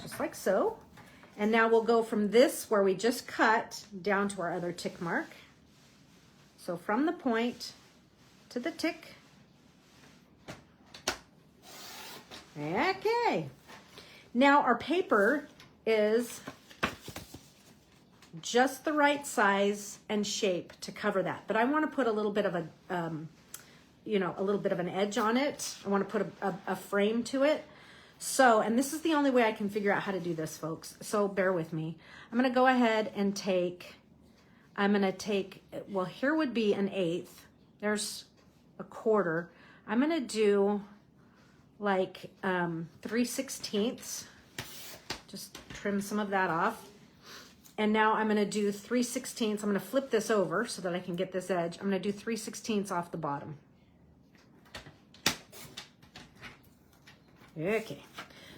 Just like so. And now we'll go from this where we just cut down to our other tick mark. So from the point to the tick. Okay. Now our paper is just the right size and shape to cover that. But I want to put a little bit of a, you know, a little bit of an edge on it. I want to put a frame to it. So, and this is the only way I can figure out how to do this, folks. So bear with me. I'm going to go ahead and well, here would be an 1/8. There's a 1/4. I'm going to do like 3/16. Just trim some of that off. And now I'm going to do 3/16. I'm going to flip this over so that I can get this edge. I'm going to do 3/16 off the bottom. Okay.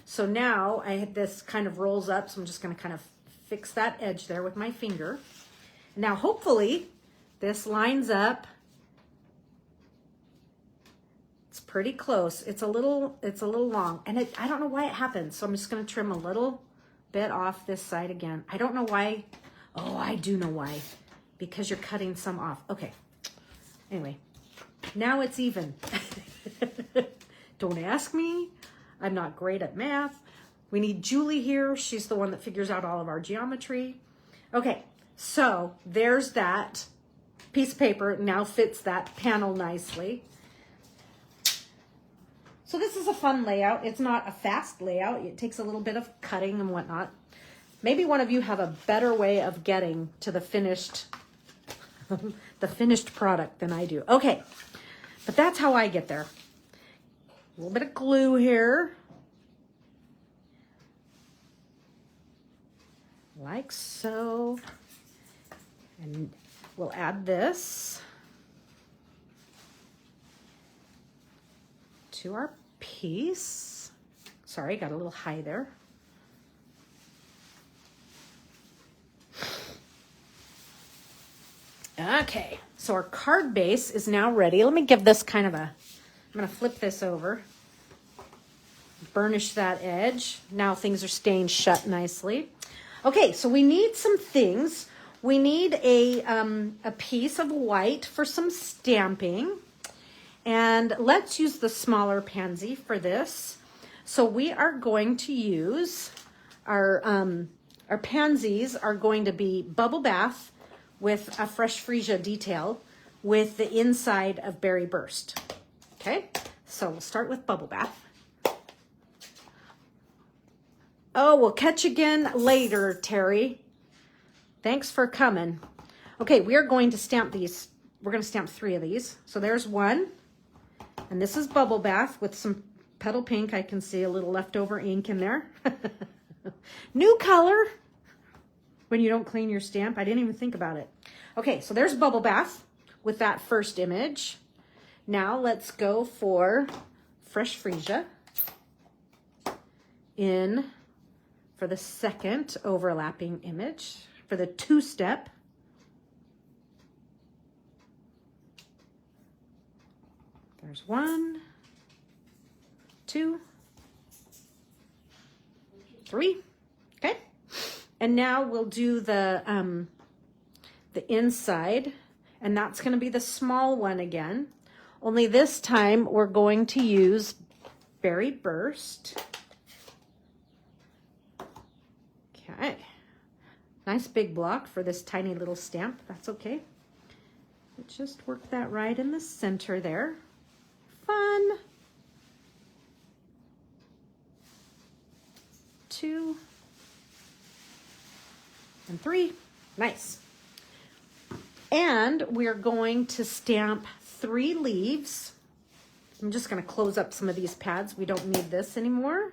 So now this kind of rolls up. So I'm just going to kind of fix that edge there with my finger. Now, hopefully, this lines up. It's pretty close. It's a little long, and I don't know why it happens. So I'm just going to trim a little bit off this side again. I don't know why. Oh, I do know why. Because you're cutting some off. Okay. Anyway, now it's even. Don't ask me. I'm not great at math. We need Julie here. She's the one that figures out all of our geometry. Okay. So there's that piece of paper. Now fits that panel nicely. So this is a fun layout. It's not a fast layout. It takes a little bit of cutting and whatnot. Maybe one of you have a better way of getting to the finished product than I do. Okay, but that's how I get there. A little bit of glue here. Like so. And we'll add this. to our piece. Sorry, got a little high there. Okay, so our card base is now ready. Let me give this kind of a, I'm going to flip this over. Burnish that edge. Now things are staying shut nicely. Okay, so we need some things. We need a piece of white for some stamping. And let's use the smaller pansy for this. So we are going to use our pansies are going to be bubble bath with a fresh freesia detail with the inside of berry burst. Okay, so we'll start with bubble bath. Oh, we'll catch you again later, Terry. Thanks for coming. Okay, we are going to stamp these. We're going to stamp 3 of these. So there's one. And this is bubble bath with some petal pink. I can see a little leftover ink in there. New color. When you don't clean your stamp. I didn't even think about it. Okay, so there's bubble bath with that first image. Now let's go for fresh freesia in for the second overlapping image, for the 2-step. There's 1, 2, 3. Okay. And now we'll do the inside, and that's going to be the small one again. Only this time we're going to use Berry Burst. Okay. Nice big block for this tiny little stamp. That's okay. But just work that right in the center there. Fun. 2 and 3. Nice. And we're going to stamp 3 leaves. I'm just going to close up some of these pads. We don't need this anymore.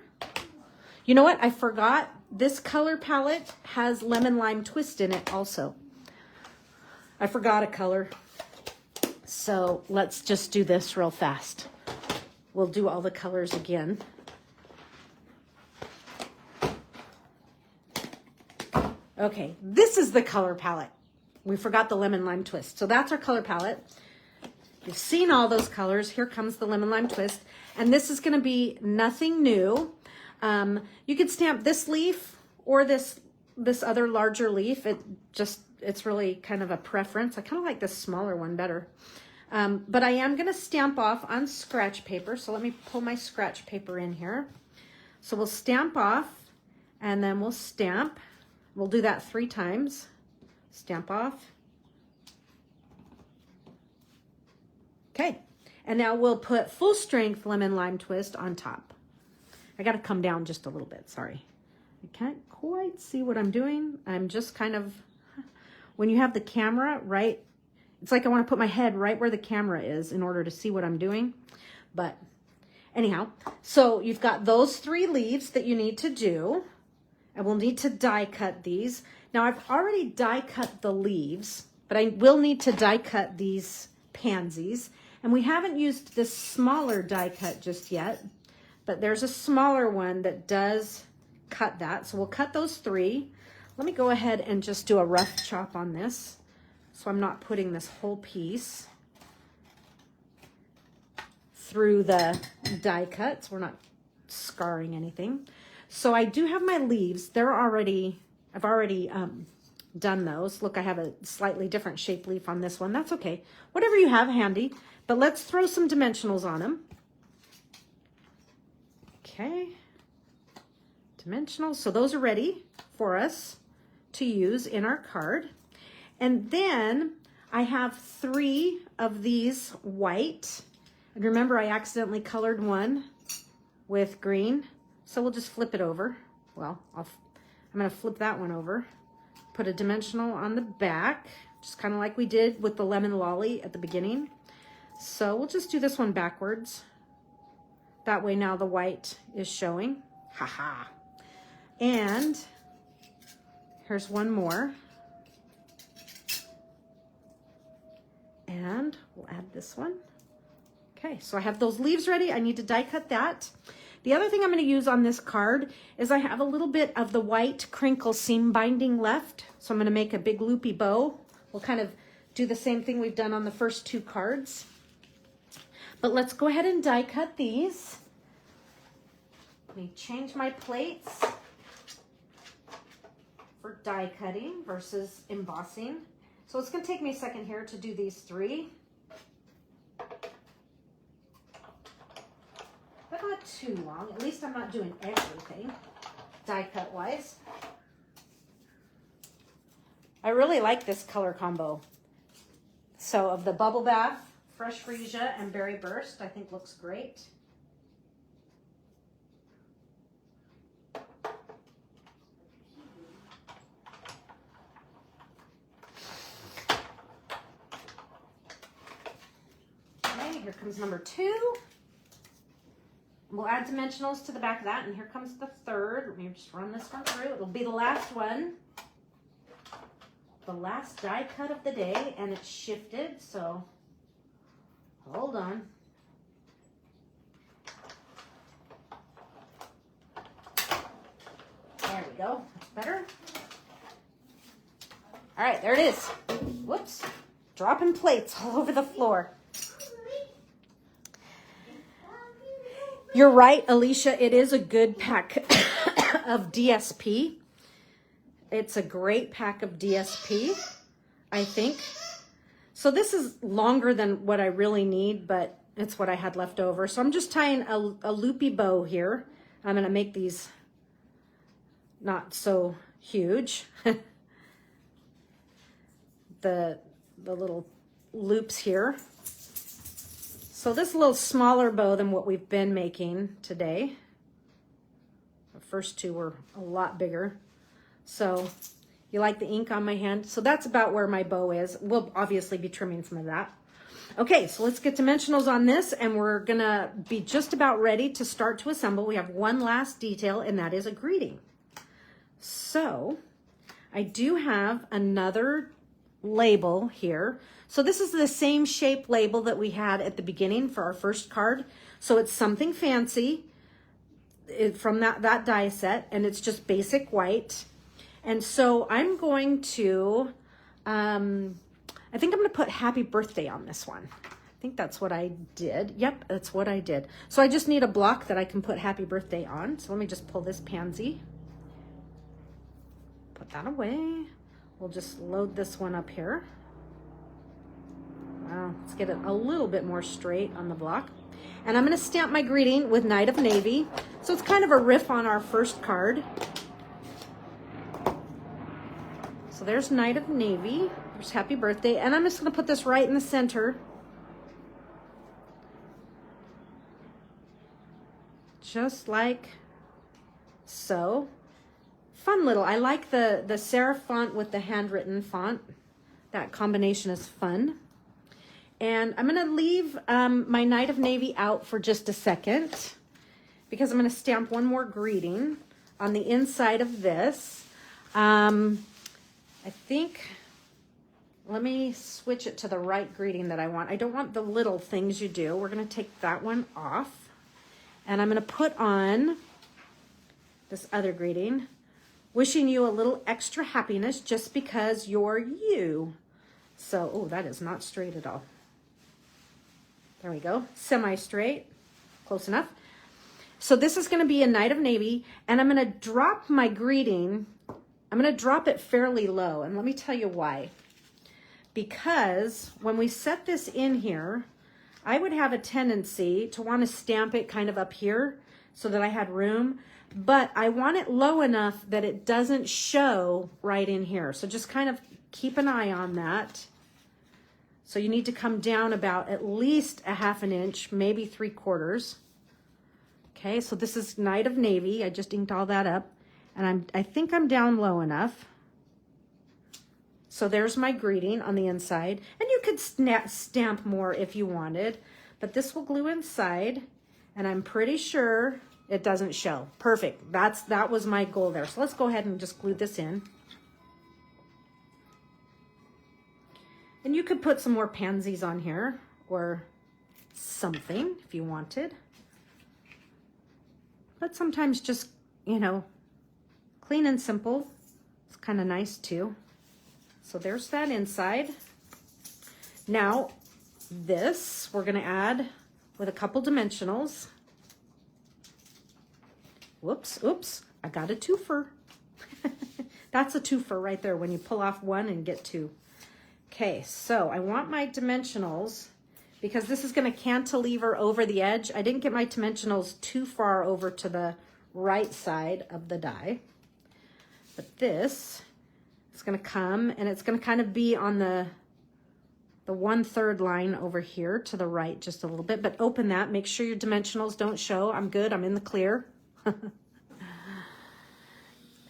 You know what? I forgot. This color palette has lemon lime twist in it also. I forgot a color. So let's just do this real fast. We'll do all the colors again. Okay, this is the color palette. We forgot the lemon lime twist. So that's our color palette. You've seen all those colors. Here comes the lemon lime twist. And this is going to be nothing new. You could stamp this leaf or this other larger leaf. It's really kind of a preference. I kind of like this smaller one better. But I am going to stamp off on scratch paper. So let me pull my scratch paper in here. So we'll stamp off and then we'll stamp. We'll do that 3 times. Stamp off. Okay. And now we'll put full strength lemon lime twist on top. I got to come down just a little bit. Sorry. I can't quite see what I'm doing. I'm just kind of, when you have the camera right, it's like I want to put my head right where the camera is in order to see what I'm doing. But anyhow, so you've got those 3 leaves that you need to do. And we'll need to die cut these. Now I've already die cut the leaves, but I will need to die cut these pansies. And we haven't used this smaller die cut just yet, but there's a smaller one that does cut that. So we'll cut those 3. Let me go ahead and just do a rough chop on this, so I'm not putting this whole piece through the die cuts. We're not scarring anything. So I do have my leaves. I've already done those. Look, I have a slightly different shape leaf on this one. That's okay. Whatever you have handy. But let's throw some dimensionals on them. Okay. Dimensionals. So those are ready for us to use in our card. And then I have 3 of these white. And remember, I accidentally colored one with green. So we'll just flip it over. Well, I'm going to flip that one over. Put a dimensional on the back, just kind of like we did with the lemon lolly at the beginning. So we'll just do this one backwards. That way now the white is showing. Haha. And here's one more. And we'll add this one. Okay, so I have those leaves ready. I need to die cut that. The other thing I'm going to use on this card is I have a little bit of the white crinkle seam binding left. So I'm going to make a big loopy bow. We'll kind of do the same thing we've done on the first 2 cards. But let's go ahead and die cut these. Let me change my plates for die cutting versus embossing. So it's going to take me a second here to do these 3. But not too long. At least I'm not doing everything die cut wise. I really like this color combo. So of the Bubble Bath, Fresh Freesia, and Berry Burst, I think looks great. Okay, here comes number 2. We'll add dimensionals to the back of that, and here comes the 3rd. Let me just run this one through. It'll be the last one. The last die cut of the day, and it's shifted, so hold on. There we go. That's better. All right, there it is. Whoops. Dropping plates all over the floor. You're right, Alicia. It is a good pack of DSP. It's a great pack of DSP, I think. So this is longer than what I really need, but it's what I had left over. So I'm just tying a loopy bow here. I'm going to make these not so huge. the little loops here. So this is a little smaller bow than what we've been making today. The first 2 were a lot bigger. So you like the ink on my hand? So that's about where my bow is. We'll obviously be trimming some of that. Okay, so let's get dimensionals on this, and we're gonna be just about ready to start to assemble. We have one last detail, and that is a greeting. So I do have another label here. So this is the same shape label that we had at the beginning for our first card. So it's something fancy from that die set, and it's just basic white. And so I'm going to, I think I'm going to put happy birthday on this one. I think that's what I did. Yep, that's what I did. So I just need a block that I can put happy birthday on. So let me just pull this pansy. Put that away. We'll just load this one up here. Wow, let's get it a little bit more straight on the block. And I'm going to stamp my greeting with Night of Navy. So it's kind of a riff on our first card. So there's Night of Navy, there's Happy Birthday, and I'm just going to put this right in the center. Just like so. Fun little, I like the serif font with the handwritten font. That combination is fun. And I'm going to leave my Night of Navy out for just a second because I'm going to stamp one more greeting on the inside of this. I think, let me switch it to the right greeting that I want. I don't want the little things you do. We're going to take that one off. And I'm going to put on this other greeting. Wishing you a little extra happiness just because you're you. So, oh, that is not straight at all. There we go. Semi-straight. Close enough. So this is going to be a Night of Navy. And I'm going to drop my greeting. I'm going to drop it fairly low, and let me tell you why. Because when we set this in here, I would have a tendency to want to stamp it kind of up here so that I had room, but I want it low enough that it doesn't show right in here. So just kind of keep an eye on that. So you need to come down about at least a ½ inch, maybe 3/4. Okay, so this is Night of Navy. I just inked all that up. And I think I'm down low enough. So there's my greeting on the inside. And you could stamp more if you wanted. But this will glue inside. And I'm pretty sure it doesn't show. Perfect. That was my goal there. So let's go ahead and just glue this in. And you could put some more pansies on here. Or something if you wanted. But sometimes just, you know, clean and simple. It's kind of nice too. So there's that inside. Now this we're going to add with a couple dimensionals. Whoops, oops, I got a twofer. That's a twofer right there when you pull off one and get two. Okay, so I want my dimensionals because this is going to cantilever over the edge. I didn't get my dimensionals too far over to the right side of the die. But this is going to come and it's going to kind of be on the 1/3 line over here to the right just a little bit, but open that. Make sure your dimensionals don't show. I'm good. I'm in the clear.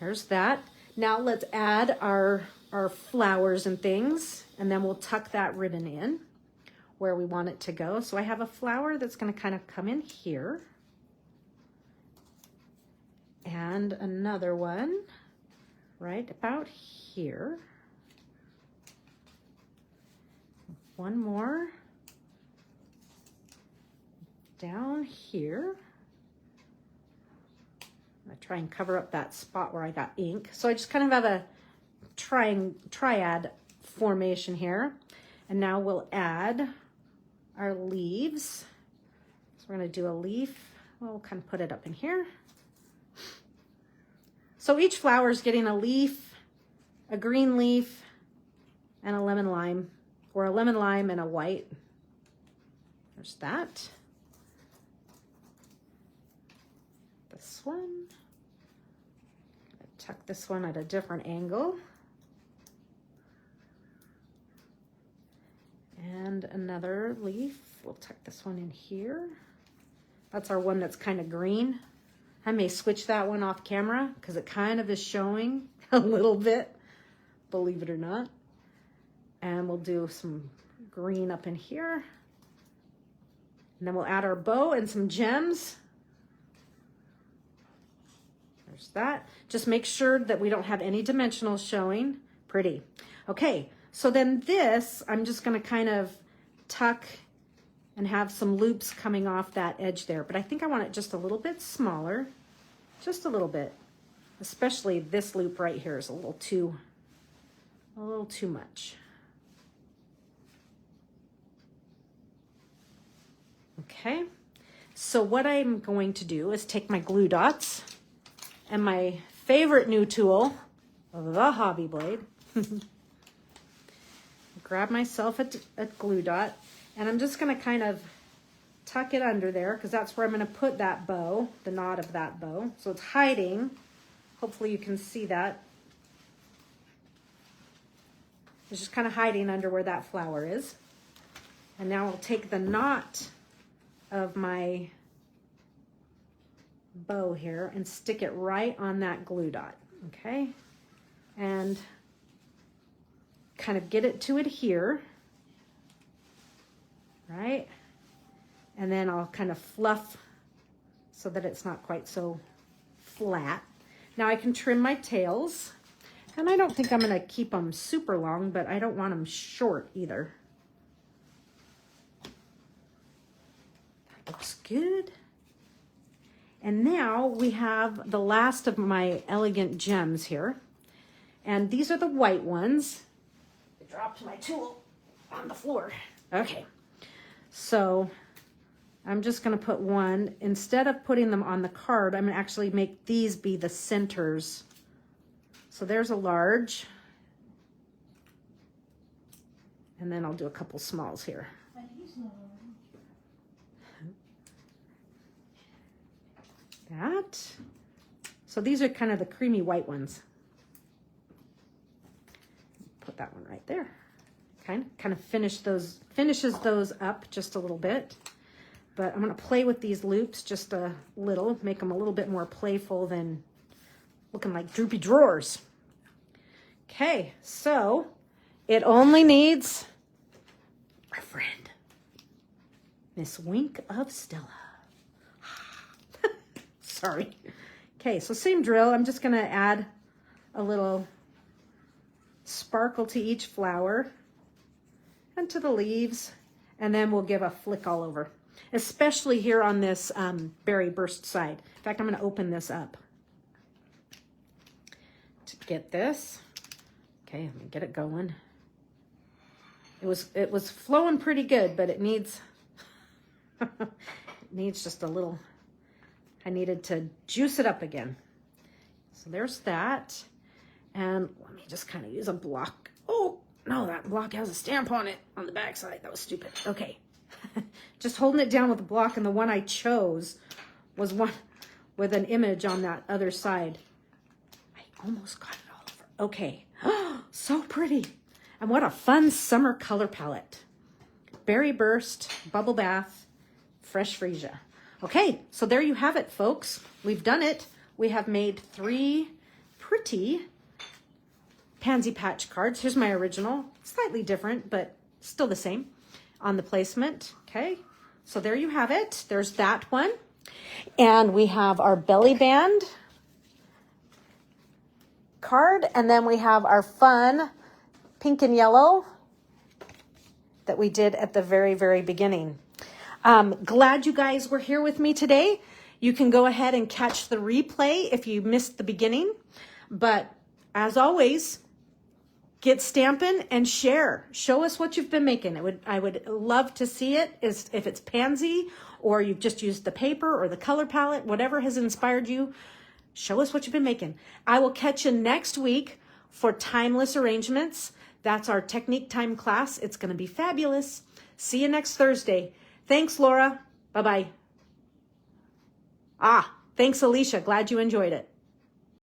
There's that. Now let's add our flowers and things, and then we'll tuck that ribbon in where we want it to go. So I have a flower that's going to kind of come in here, and another one right about here. One more down here. I try and cover up that spot where I got ink. So I just kind of have a triad formation here. And now we'll add our leaves. So we're going to do a leaf. We'll kind of put it up in here. So each flower is getting a leaf, a green leaf, and a lemon lime, or a lemon lime and a white. There's that. This one. Tuck this one at a different angle. And another leaf. We'll tuck this one in here. That's our one that's kind of green. I may switch that one off camera because it kind of is showing a little bit, believe it or not. And we'll do some green up in here. And then we'll add our bow and some gems. There's that. Just make sure that we don't have any dimensionals showing. Pretty. Okay, so then this, I'm just going to kind of tuck and have some loops coming off that edge there. But I think I want it just a little bit smaller. Just a little bit. Especially this loop right here is a little too much. Okay, so what I'm going to do is take my glue dots and my favorite new tool, the hobby blade. Grab myself a glue dot, and I'm just going to kind of tuck it under there because that's where I'm going to put that bow, the knot of that bow. So it's hiding. Hopefully you can see that. It's just kind of hiding under where that flower is. And now I'll take the knot of my bow here and stick it right on that glue dot, okay? And kind of get it to adhere, right? And then I'll kind of fluff so that it's not quite so flat. Now I can trim my tails, and I don't think I'm gonna keep them super long, but I don't want them short either. That looks good. And now we have the last of my elegant gems here. And these are the white ones. I dropped my tool on the floor. Okay, so I'm just gonna put one. Instead of putting them on the card, I'm gonna actually make these be the centers. So there's a large. And then I'll do a couple smalls here. That. So these are kind of the creamy white ones. Put that one right there. Kind of finishes those up just a little bit. But I'm going to play with these loops just a little, make them a little bit more playful than looking like droopy drawers. Okay, so it only needs our friend, Miss Wink of Stella. Sorry. Okay, so same drill. I'm just going to add a little sparkle to each flower and to the leaves. And then we'll give a flick all over, especially here on this berry burst side. In fact, I'm going to open this up to get this. Okay, let me get it going. It was flowing pretty good, but it needs it needs just a little. I needed to juice it up again. So there's that. And let me just kind of use a block. Oh, no, that block has a stamp on it on the back side. That was stupid. Okay. Just holding it down with the block, and the one I chose was one with an image on that other side. I almost got it all over. Okay. So pretty. And what a fun summer color palette. Berry Burst, Bubble Bath, Fresh Freesia. Okay, so there you have it, folks. We've done it. We have made 3 pretty Pansy Patch cards. Here's my original. Slightly different, but still the same on the placement. Okay, so there you have it. There's that one. And we have our belly band card. And then we have our fun pink and yellow that we did at the very, very beginning. Glad you guys were here with me today. You can go ahead and catch the replay if you missed the beginning. But as always, get stamping and share. Show us what you've been making. I would love to see it, if it's pansy or you've just used the paper or the color palette, whatever has inspired you. Show us what you've been making. I will catch you next week for Timeless Arrangements. That's our Technique Time class. It's going to be fabulous. See you next Thursday. Thanks, Laura. Bye-bye. Thanks, Alicia. Glad you enjoyed it.